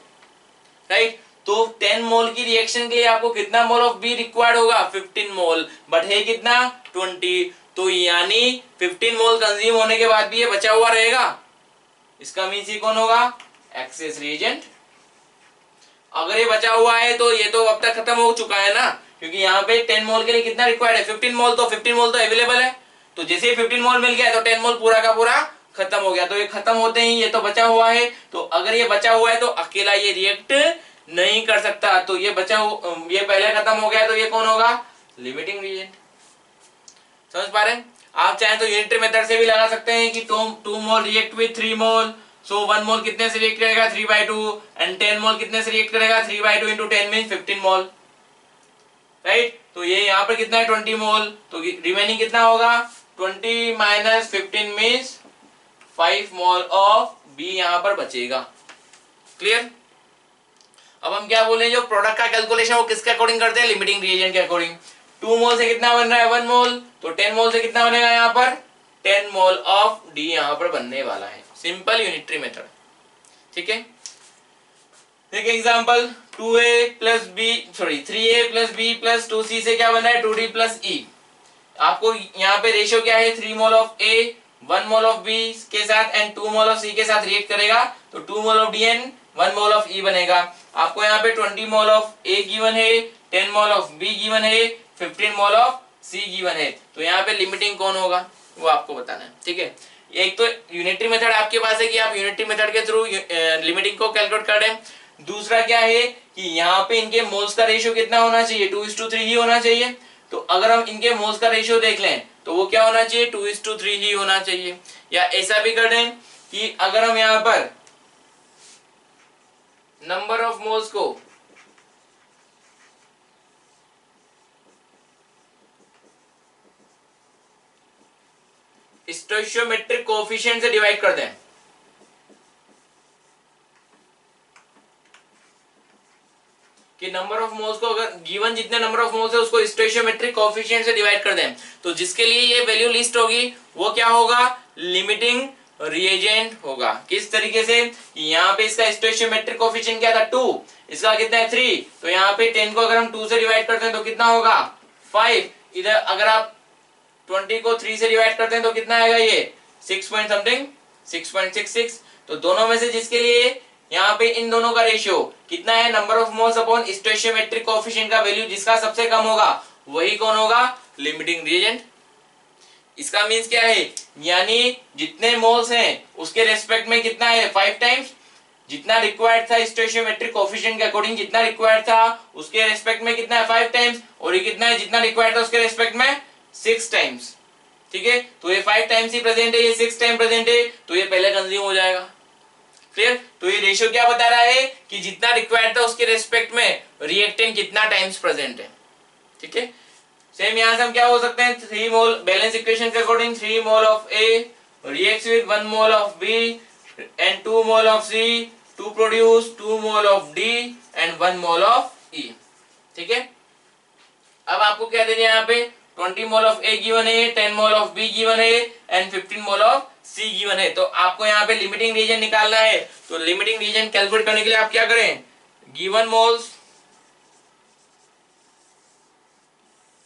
राइट। तो 10 मोल की रिएक्शन के लिए आपको कितना मोल ऑफ बी रिक्वायर्ड होगा, 15 मोल, बट है कितना 20, तो यानी 15 मोल कंज्यूम होने के बाद भी ये बचा हुआ रहेगा, इसका मीन्स ये कौन होगा, एक्सेस रिएजेंट। अगर ये बचा हुआ है तो ये तो अब तक खत्म हो चुका है ना, क्योंकि यहाँ पे 10 मोल के लिए कितना रिक्वायर्ड है, 15 मोल, तो 15 मोल तो अवेलेबल है, तो जैसे ही 15 मोल मिल गया तो 10 मोल पूरा का पूरा खत्म हो गया। तो ये खत्म होते ही ये तो बचा हुआ है, तो अगर ये बचा हुआ है तो अकेला ये रिएक्ट नहीं कर सकता, तो ये ये पहले खत्म हो गया, तो ये कौन होगा, लिमिटिंग रिएजेंट। समझ पा रहे हैं? आप चाहे तो यूनिटरी मेथड से भी लगा सकते हैं कि 2 मोल रिएक्ट विद 3 मोल, सो 1 मोल कितने से रिएक्ट करेगा, 3/2, एंड 10 मोल कितने से रिएक्ट करेगा, 3/2 इंटू 10 मीन 15 मोल, राइट। तो ये यहाँ पर कितना है, 20 मोल, तो रिमेनिंग कितना होगा, 20 minus 15 means 5 mole of B यहाँ पर बचेगा। क्लियर? अब हम क्या बोले, जो प्रोडक्ट का कैलकुलेशन वो किसके अकॉर्डिंग करते हैं, लिमिटिंग रिएजेंट के अकॉर्डिंग। 2 मोल से कितना बन रहा है, 1 मोल, तो 10 मोल से कितना बनेगा यहाँ पर, 10 मोल ऑफ डी यहाँ पर बनने वाला है। सिंपल यूनिटरी मेथड, ठीक है। देखिए example, 2a plus B, sorry 3a plus B plus 2c से क्या बना है, 2d प्लस e। आपको यहाँ पे रेशियो क्या है, 3 mole of a 1 mole of b के साथ एंड 2 मोल ऑफ c के साथ रिएक्ट करेगा, तो 2 mole of d and 1 mole of e बनेगा। आपको यहाँ पे 20 मोल ऑफ a गिवन है, 10 मोल ऑफ b गिवन है, 15 मोल ऑफ c गिवन है, तो यहाँ पे लिमिटिंग कौन होगा वो आपको बताना है, ठीक है। एक तो यूनिटरी मेथड आपके पास है कि आप यूनिटरी मेथड के थ्रू लिमिटिंग को कैलकुलेट कर दें। दूसरा क्या है कि यहाँ पे इनके मोल्स का रेशियो कितना होना चाहिए, 2:3 ही होना चाहिए। तो अगर हम इनके मोल्स का रेशियो देख लें तो वो क्या होना चाहिए, 2:3 ही होना चाहिए। या ऐसा भी कर दें कि अगर हम यहाँ पर नंबर ऑफ मोल्स को स्टोइचियोमेट्रिक कोएफिशिएंट से डिवाइड कर दें, कि नंबर ऑफ मोल्स को अगर गिवन जितने नंबर ऑफ मोल्स है उसको स्टोइचियोमेट्रिक कोएफिशिएंट से डिवाइड कर दें, तो जिसके लिए ये वैल्यू लिस्ट होगी वो क्या होगा, लिमिटिंग रिएजेंट होगा। किस तरीके से, यहाँ पे इसका स्टोइचियोमेट्रिक कोएफिशिएंट क्या था, 2, इसका कितना है 3, तो यहाँ पे 10 को अगर हम 2 से डिवाइड करते हैं तो कितना होगा 5। इधर अगर आप 20 को 3 से डिवाइड करते हैं तो कितना आएगा, ये 6 पॉइंट समथिंग 6.66। तो दोनों में से जिसके लिए यहाँ पे इन दोनों का रेशियो कितना है, number of moles upon stoichiometric coefficient का वैल्यू जिसका सबसे कम होगा वही कौन होगा, लिमिटिंग रिएजेंट। इसका मींस क्या है, यानी जितने मोल्स हैं उसके रेस्पेक्ट में कितना है, 5 टाइम्स जितना रिक्वायर्ड था स्टोइचियोमेट्रिक कोएफिशिएंट के अकॉर्डिंग, जितना रिक्वायर्ड था उसके रेस्पेक्ट में कितना है 5 टाइम्स, और ये कितना है, जितना रिक्वायर्ड था उसके रेस्पेक्ट में 6 टाइम्स, ठीक है। तो ये 5 टाइम्स ही प्रेजेंट है, ये 6 टाइम प्रेजेंट है, तो ये पहले कंज्यूम हो जाएगा। क्लियर? तो ये रेशियो क्या बता रहा है कि जितना रिक्वायर्ड था उसके रेस्पेक्ट में रिएक्टेंट कितना टाइम्स प्रेजेंट है, ठीक है। सेम यहां से हम क्या हो सकते हैं, 3 मोल बैलेंस इक्वेशन के according 3 mole of A reacts with 1 mole of B and 2 mole of C to produce 2 mole of D and 1 mole of E, ठीक है। अब आपको क्या दे दिया यहाँ पे, 20 मोल ऑफ A गिवन है, 10 मोल ऑफ B गिवन है and 15 mole of C given है। तो आपको यहाँ पे लिमिटिंग रीजन निकालना है, तो लिमिटिंग रीजन कैलकुलेट करने के लिए आप क्या करें, given moles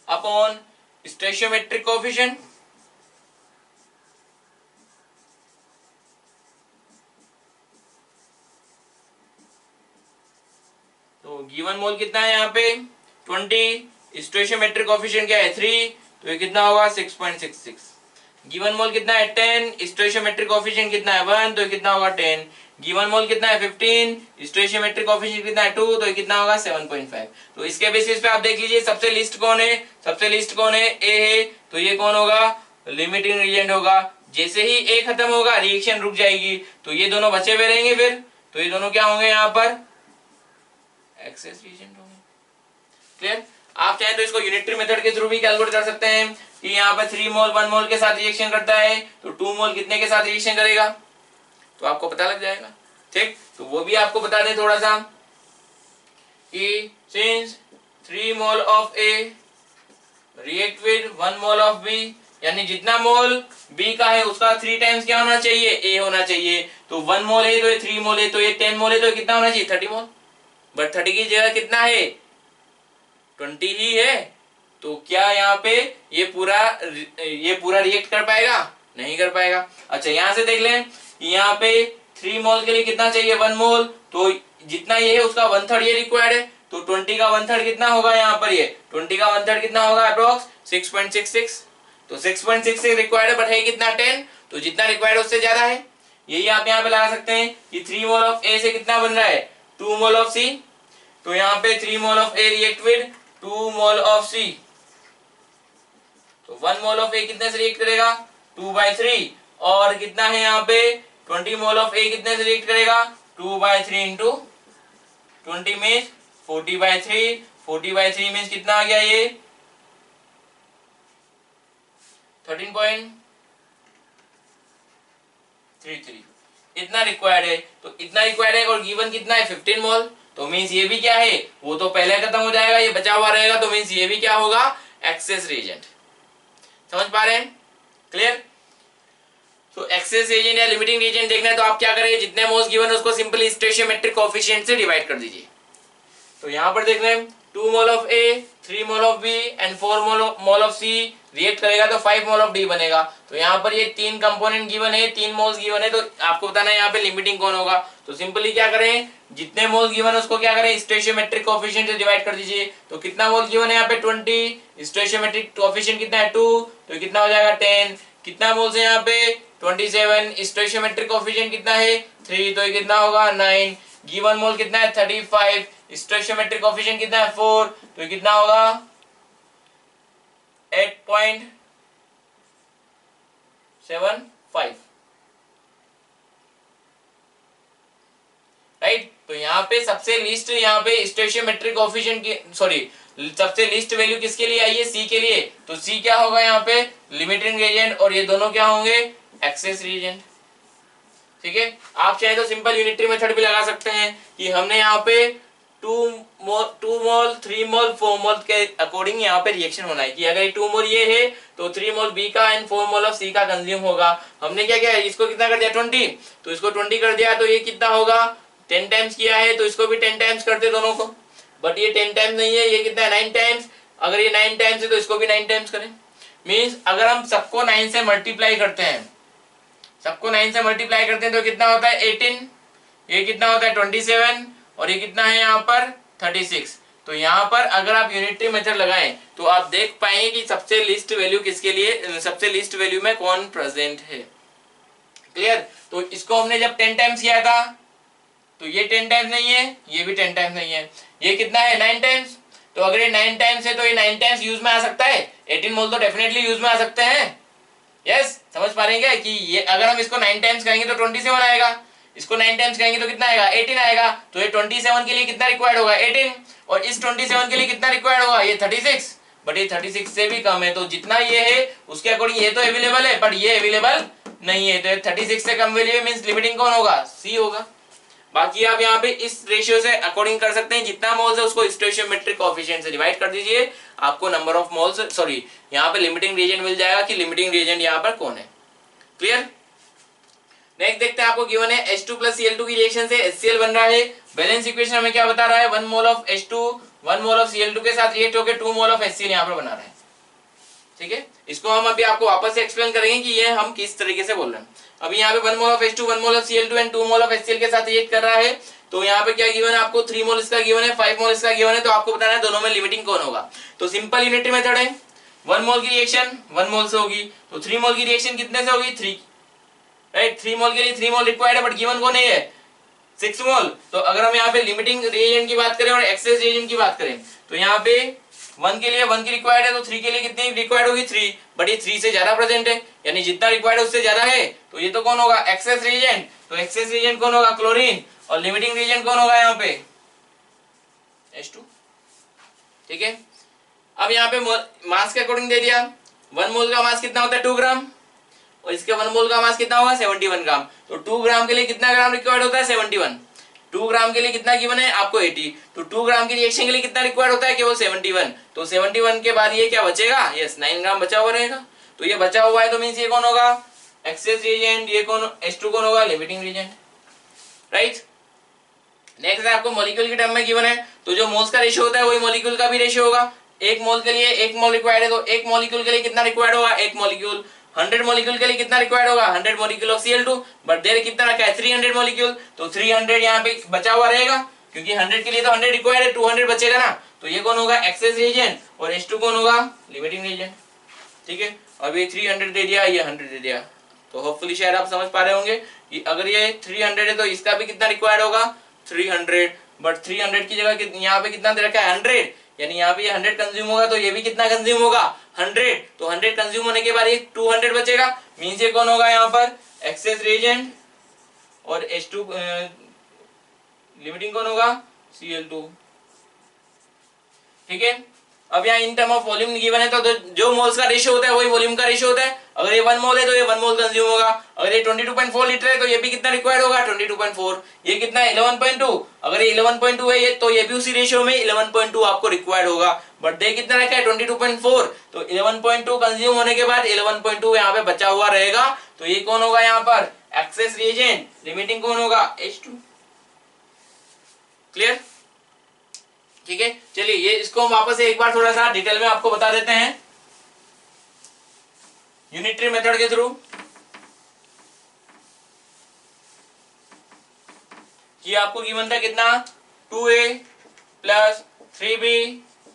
upon stoichiometric coefficient, तो गिवन मोल कितना है यहाँ पे 20, स्टोइचियोमेट्रिक कोएफिशिएंट क्या है 3, तो ये कितना होगा 6.66। गिवन मोल कितना है 10, स्टोइशियोमेट्रिक कोएफिशिएंट कितना है 1, तो कितना होगा 10। गिवन मोल कितना है 15, स्टोइशियोमेट्रिक कोएफिशिएंट कितना है 2, तो कितना होगा 7.5। तो इसके बेसिस पे आप देख लीजिए सबसे लीस्ट कौन है, सबसे लीस्ट कौन है, ए है, तो ये कौन होगा, लिमिटिंग रिएजेंट होगा। जैसे ही ए खत्म होगा रिएक्शन रुक जाएगी, तो ये दोनों बचे हुए रहेंगे फिर, तो ये दोनों क्या होंगे यहाँ पर, एक्सेस रिएजेंट होंगे। क्लियर? आप चाहें तो इसको यूनिटरी मेथड के थ्रू भी कैलकुलेट कर सकते हैं कि यहाँ पर 3 मोल 1 मोल के साथ रिएक्शन करता है, तो 2 मोल कितने के साथ रिएक्शन करेगा, तो आपको पता लग जाएगा। ठीक, तो वो भी आपको बता दें थोड़ा सा कि since 3 mole of A react with 1 mole of B, यानी जितना मोल बी का है उसका 3 टाइम्स क्या होना चाहिए, ए होना चाहिए। तो 1 मोल है तो ये 3 मोल है, तो ये 10 मोल है, तो कितना होना चाहिए 30 मोल। बट 30 की जगह कितना है 20 ही है, तो क्या यहाँ पे ये पूरा रिएक्ट कर पाएगा, नहीं कर पाएगा। अच्छा यहाँ से देख लें, यहाँ पे 3 मोल के लिए कितना चाहिए 1 मोल, तो जितना ये है उसका 1/3 ये रिक्वायर्ड है, तो 20 का 1/3 कितना होगा यहाँ पर, ये 20 का 1/3 कितना होगा अप्रोक्स 6.66, तो 6.66 रिक्वायर्ड है, बट है कितना 10, तो जितना रिक्वायर्ड है उससे ज्यादा है। यही आप यहाँ पे लगा सकते हैं कि 3 मोल ऑफ ए से कितना बन रहा है 2 मोल ऑफ सी, तो यहाँ पे 3 mole of A react with 2 mole of C, तो 1 मोल ऑफ ए कितने से रिएक्ट करेगा 2/3, और कितना है यहाँ पे 20 मोल ऑफ ए कितने से रिएक्ट करेगा 2/3 इंटू 20 मीन्स 40/3, 40/3 मीन्स कितना आ गया ये 13.33, इतना रिक्वायर्ड है। तो इतना रिक्वायर्ड है और गिवन कितना है 15 मोल, तो मीन्स ये भी क्या है, वो तो पहले खत्म हो जाएगा, ये बचा हुआ रहेगा, तो मीन्स ये भी क्या होगा एक्सेस रिएजेंट। समझ पा रहे हैं? क्लियर? तो एक्सेस रिएजेंट या लिमिटिंग रिएजेंट देखना है तो आप क्या करेंगे, जितने मोल्स गिवन है उसको सिंपली स्टोइशियोमेट्रिक कोएफिशिएंट से डिवाइड कर दीजिए। तो यहां पर देख रहे हैं 2 mole of A, 3 mole of B and 4 mole of C react करेगा तो 5 मोल ऑफ डी बनेगा। तो यहाँ पर ये 3 कंपोनेंट गिवन है, 3 मोल्स गिवन है, तो आपको बताना है यहाँ पे लिमिटिंग कौन होगा। तो सिंपली क्या करें, जितने मोल्स गिवन है उसको क्या करें स्टोइशियोमेट्रिक कोएफिशिएंट से डिवाइड कर दीजिए। तो कितना मोल गिवन है यहाँ पे 20, स्टोइशियोमेट्रिक कोएफिशिएंट कितना है 2, तो कितना हो जाएगा 10। कितना मोल्स है यहाँ पे 27, स्टोइशियोमेट्रिक कोएफिशिएंट कितना है 3, तो कितना होगा 9। गिवन मोल कितना है 35, स्टोइशियोमेट्रिक कोएफिशिएंट कितना है 4, तो कितना होगा 8.75, राइट। तो यहाँ पे सबसे लीस्ट यहाँ पे स्टोइशियोमेट्रिक कोएफिशिएंट की सबसे लीस्ट वैल्यू किसके लिए आई है सी के लिए, तो सी क्या होगा यहाँ पे लिमिटिंग रिएजेंट, और ये दोनों क्या होंगे एक्सेस रिएजेंट। ठीक है, आप चाहे तो सिंपल यूनिटरी मेथड भी लगा सकते हैं कि हमने यहाँ पे 2 मोल 3 मोल 4 मोल के अकॉर्डिंग यहाँ पे रिएक्शन होना है कि अगर 2 मोल ये है तो 3 मोल बी का एंड 4 मोल ऑफ सी का कंज्यूम होगा। हमने क्या किया, इसको कितना कर दिया 20, तो इसको 20 कर दिया, तो ये कितना होगा 10 टाइम्स किया है, तो इसको भी 10 टाइम्स करते दोनों को, बट ये 10 टाइम्स नहीं है, ये कितना है 9 टाइम्स। अगर ये 9 टाइम्स है तो इसको भी 9 टाइम्स करें। मीन्स अगर हम सबको 9 से मल्टीप्लाई करते हैं, सबको 9 से मल्टीप्लाई करते हैं तो कितना होता है 18, ये कितना होता है 27, और ये कितना है यहाँ पर 36। तो यहाँ पर अगर आप यूनिटरी मेथड लगाएं तो आप देख पाएंगे कि सबसे लीस्ट वैल्यू किसके लिए, सबसे लीस्ट वैल्यू में कौन प्रेजेंट है। क्लियर? तो इसको हमने जब 10 टाइम्स किया था तो ये 10 टाइम्स नहीं है, ये भी 10 टाइम्स नहीं है, ये कितना है 9 टाइम्स। तो अगर ये 9 टाइम्स है तो ये 9 टाइम्स यूज में आ सकता है, 18 मोल तो डेफिनेटली यूज में आ सकते हैं। यस, समझ पा रहे हैं क्या कि ये अगर हम इसको 9 टाइम्स करेंगे तो 27 आएगा, इसको 9 टाइम्स करेंगे तो कितना आएगा 18 आएगा। तो ये 27 के लिए कितना रिक्वायर्ड होगा 18, और इस 27 के लिए कितना रिक्वायर्ड होगा ये 36, बट ये 36 से भी कम है। तो जितना ये है उसके अकॉर्डिंग ये तो अवेलेबल है, बट ये अवेलेबल नहीं है, तो 36 से कम वैल्यू मींस लिमिटिंग कौन होगा सी होगा। बाकी आप यहाँ पे इस रेशियो से अकॉर्डिंग कर सकते हैं, जितना मोल्स है उसको स्टोइशियोमेट्रिक कोएफिशिएंट से डिवाइड कर दीजिए, आपको नंबर ऑफ मोल्स यहाँ पे लिमिटिंग रिएजेंट मिल जाएगा कि लिमिटिंग रिएजेंट यहाँ पर कौन है। क्लियर? नेक्स्ट देखते हैं, आपको गिवन है H2 प्लस Cl2 की रिएक्शन से HCl बन रहा है। बैलेंस इक्वेशन हमें क्या बता रहा है 1 mole of H2 1 mole of Cl2 के साथ रिएक्ट होकर 2 मोल ऑफ HCl यहाँ पर बना रहा है। ठीक है, इसको हम अभी आपको वापस से एक्सप्लेन करेंगे कि ये हम किस तरीके से बोल रहे हैं। अभी यहाँ पे 1 mole of H2 1 mole of Cl2 and 2 mole of HCl के साथ रिएक्ट कर रहा है। तो यहाँ पे क्या गिवन है आपको 3 मोल इसका गिवन है, 5 मोल इसका गिवन है, तो आपको बताना है दोनों में लिमिटिंग कौन होगा। तो सिंपल यूनिटरी मेथड है, 1 मोल की रिएक्शन 1 मोल से होगी, तो 3 मोल की रिएक्शन कितने से होगी 3, राइट। 3 मोल के लिए 3 मोल रिक्वायर्ड है, बट गिवन कौन है 6 मोल। तो अगर हम यहाँ पे लिमिटिंग रिएजेंट की बात करें और एक्सेस रिएजेंट की बात करें, तो यहाँ पे 1 के लिए 1 की रिक्वायर्ड है, तो 3 के लिए कितनी रिक्वायर्ड होगी 3, बट ये 3 से ज्यादा प्रेजेंट है, यानी जितना रिक्वायर्ड है उससे ज्यादा है, तो ये तो कौन होगा एक्सेस रिएजेंट। तो एक्सेस रिएजेंट कौन होगा क्लोरीन, और लिमिटिंग रिएजेंट कौन होगा यहाँ पे H2, ठीक है। अब यहाँ पे मास के अकॉर्डिंग दे दिया, 1 मोल का मास कितना होता है 2 ग्राम, और इसके 1 मोल का मास कितना होगा 71 ग्राम। तो 2 ग्राम के लिए कितना ग्राम रिक्वायर्ड होता है 71, 2 ग्राम के लिए कितना गिवन है आपको 80, तो 2 ग्राम की रिएक्शन के लिए कितना रिक्वायर्ड होता है केवल 71, तो 71 के बाद ये क्या बचेगा, यस 9 ग्राम बचा हुआ रहेगा। तो ये बचा हुआ है, तो मींस ये कौन होगा एक्सेस रिएजेंट, ये कौन H2 कौन होगा लिमिटिंग रिएजेंट, राइट। नेक्स्ट है आपको मॉलिक्यूल के टर्म में गिवन है, तो जो मोल्स का रेशियो होता है वही मॉलिक्यूल का भी रेशियो होगा। 1 मोल के लिए 1 मोल रिक्वायर्ड है, तो 1 मॉलिक्यूल के लिए कितना रिक्वायर्ड होगा 1 मॉलिक्यूल। 100 मॉलिक्यूल के लिए कितना रिक्वायर्ड होगा 100 molecule of Cl2, but there कितना रखा है 300 मॉलिक्यूल, तो 300 यहाँ पे बचा हुआ रहेगा, क्योंकि 100 के लिए तो 100 रिक्वायर्ड है, 200 बचेगा ना, तो ये कौन होगा एक्सेस रिएजेंट, और H2 कौन होगा लिमिटिंग रिएजेंट, ठीक है। अब ये 300 दे दिया, ये 100 दे दिया, तो होपफुली शायद आप समझ पा रहे होंगे कि अगर ये 300 है तो इसका भी कितना रिक्वायर्ड होगा 300, बट 300 की जगह यहाँ पे कितना दे रखा है 100, यानी यहाँ पे ये 100 कंज्यूम होगा, तो ये भी कितना कंज्यूम होगा 100, तो 100 कंज्यूम होने के बाद ये 200 बचेगा, मींस ये कौन होगा यहाँ पर एक्सेस रिएजेंट, और H2 लिमिटिंग कौन होगा Cl2, ठीक है। अब यहाँ in term of volume given है, तो जो मोल्स का रेशियो होता है वही वॉल्यूम का रेशियो होता है। अगर ये 1 मोल है तो ये 1 मोल कंज्यूम होगा, अगर ये 22.4 लीटर है तो ये भी कितना रिक्वायर्ड होगा 22.4, ये कितना है 11.2, अगर ये 11.2 है ये, तो ये भी उसी रेशियो में 11.2 आपको रिक्वायर्ड होगा, बट दे कितना रखा है 22.4, तो 11.2 कंज्यूम होने के बाद 11.2 यहाँ पे बचा हुआ रहेगा, तो ये कौन होगा यहाँ पर एक्सेस रिएजेंट, लिमिटिंग कौन होगा H2, क्लियर, ठीक है। चलिए ये इसको हम वापस एक बार थोड़ा सा डिटेल में आपको बता देते हैं यूनिटरी मेथड के थ्रू, कि आपको गिवन था कितना 2A plus 3B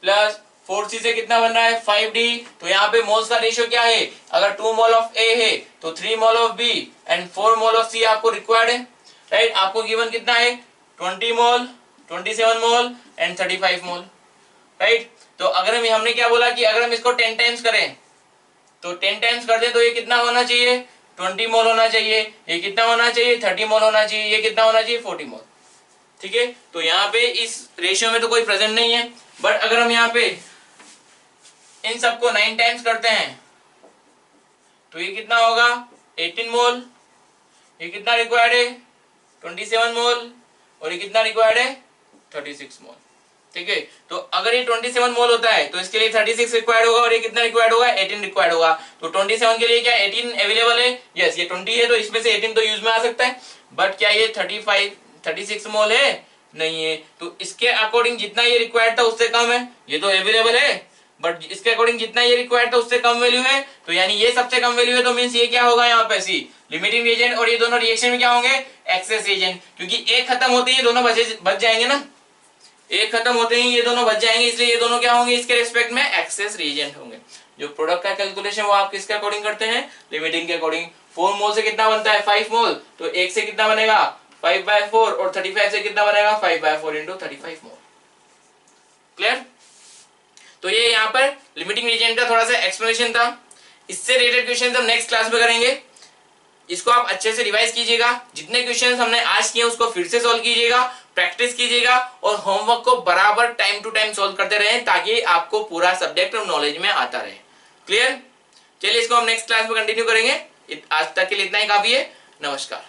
plus 4C से कितना बन रहा है 5D, तो यहाँ पे मोल्स का रेशियो क्या है, अगर 2 मोल ऑफ A है तो 3 mole of B and 4 mole of C आपको रिक्वायर्ड है, राइट। आपको गिवन कितना है 20 मोल 27 मोल एंड 35 मोल, राइट। तो अगर हमने क्या बोला कि अगर हम इसको 10 टाइम्स करें, तो 10 टाइम्स कर दे तो ये कितना होना चाहिए 20 मोल होना चाहिए, ये कितना होना चाहिए 30 मोल होना चाहिए, ये कितना होना चाहिए 40 मोल, ठीक है। तो यहाँ पे इस रेशियो में तो कोई प्रेजेंट नहीं है, बट अगर हम यहाँ पे इन सबको 9 टाइम्स करते हैं तो ये कितना होगा 18 मोल, ये कितना रिक्वायर्ड है 27 मोल, और ये कितना रिक्वायर्ड है 36 मोल, ठीक है। तो अगर ये 27 मोल होता है तो इसके लिए 36 रिक्वायर्ड होगा, और ये कितना रिक्वायर्ड होगा 18 रिक्वायर्ड होगा, तो 27 के लिए क्या 18 अवेलेबल है, यस ये 20 है तो इसमें से 18 तो यूज में आ सकता है, बट क्या ये 36 मोल है नहीं है, तो इसके अकॉर्डिंग जितना ये रिक्वायर्ड था उससे कम है, ये तो अवेलेबल है, बट इसके अकॉर्डिंग जितना ये रिक्वायर्ड था उससे कम वैल्यू है, तो यानी ये सबसे कम वैल्यू है, तो मींस ये क्या होगा यहाँ पे सी लिमिटिंग रिएजेंट, और ये दोनों रिएक्शन में क्या होंगे एक्सेस रिएजेंट, क्योंकि एक खत्म होते ही ये दोनों बच जाएंगे ना, एक खत्म होते ही ये दोनों बच जाएंगे, इसलिए ये दोनों क्या होंगे इसके रिस्पेक्ट में एक्सेस रिएजेंट होंगे। जो प्रोडक्ट का कैलकुलेशन वो आप किसके अकॉर्डिंग करते हैं लिमिटिंग के अकॉर्डिंग। 4 मोल से कितना बनता है 5 मोल, तो 1 से कितना बनेगा 5/4, और 35 से कितना बनेगा 5/4 इंटू 35 मोल, क्लियर। तो ये यहाँ पर लिमिटिंग रिएजेंट का थोड़ा सा एक्सप्लेनेशन था, इससे रिलेटेड क्वेश्चन हम नेक्स्ट क्लास में करेंगे, इसको आप अच्छे से रिवाइज कीजिएगा, जितने क्वेश्चंस हमने आज किए उसको फिर से सॉल्व कीजिएगा, प्रैक्टिस कीजिएगा, और होमवर्क को बराबर टाइम टू टाइम सॉल्व करते रहें ताकि आपको पूरा सब्जेक्ट और नॉलेज में आता रहे, क्लियर। चलिए इसको हम नेक्स्ट क्लास में कंटिन्यू करेंगे, आज तक के लिए इतना ही काफी है, नमस्कार।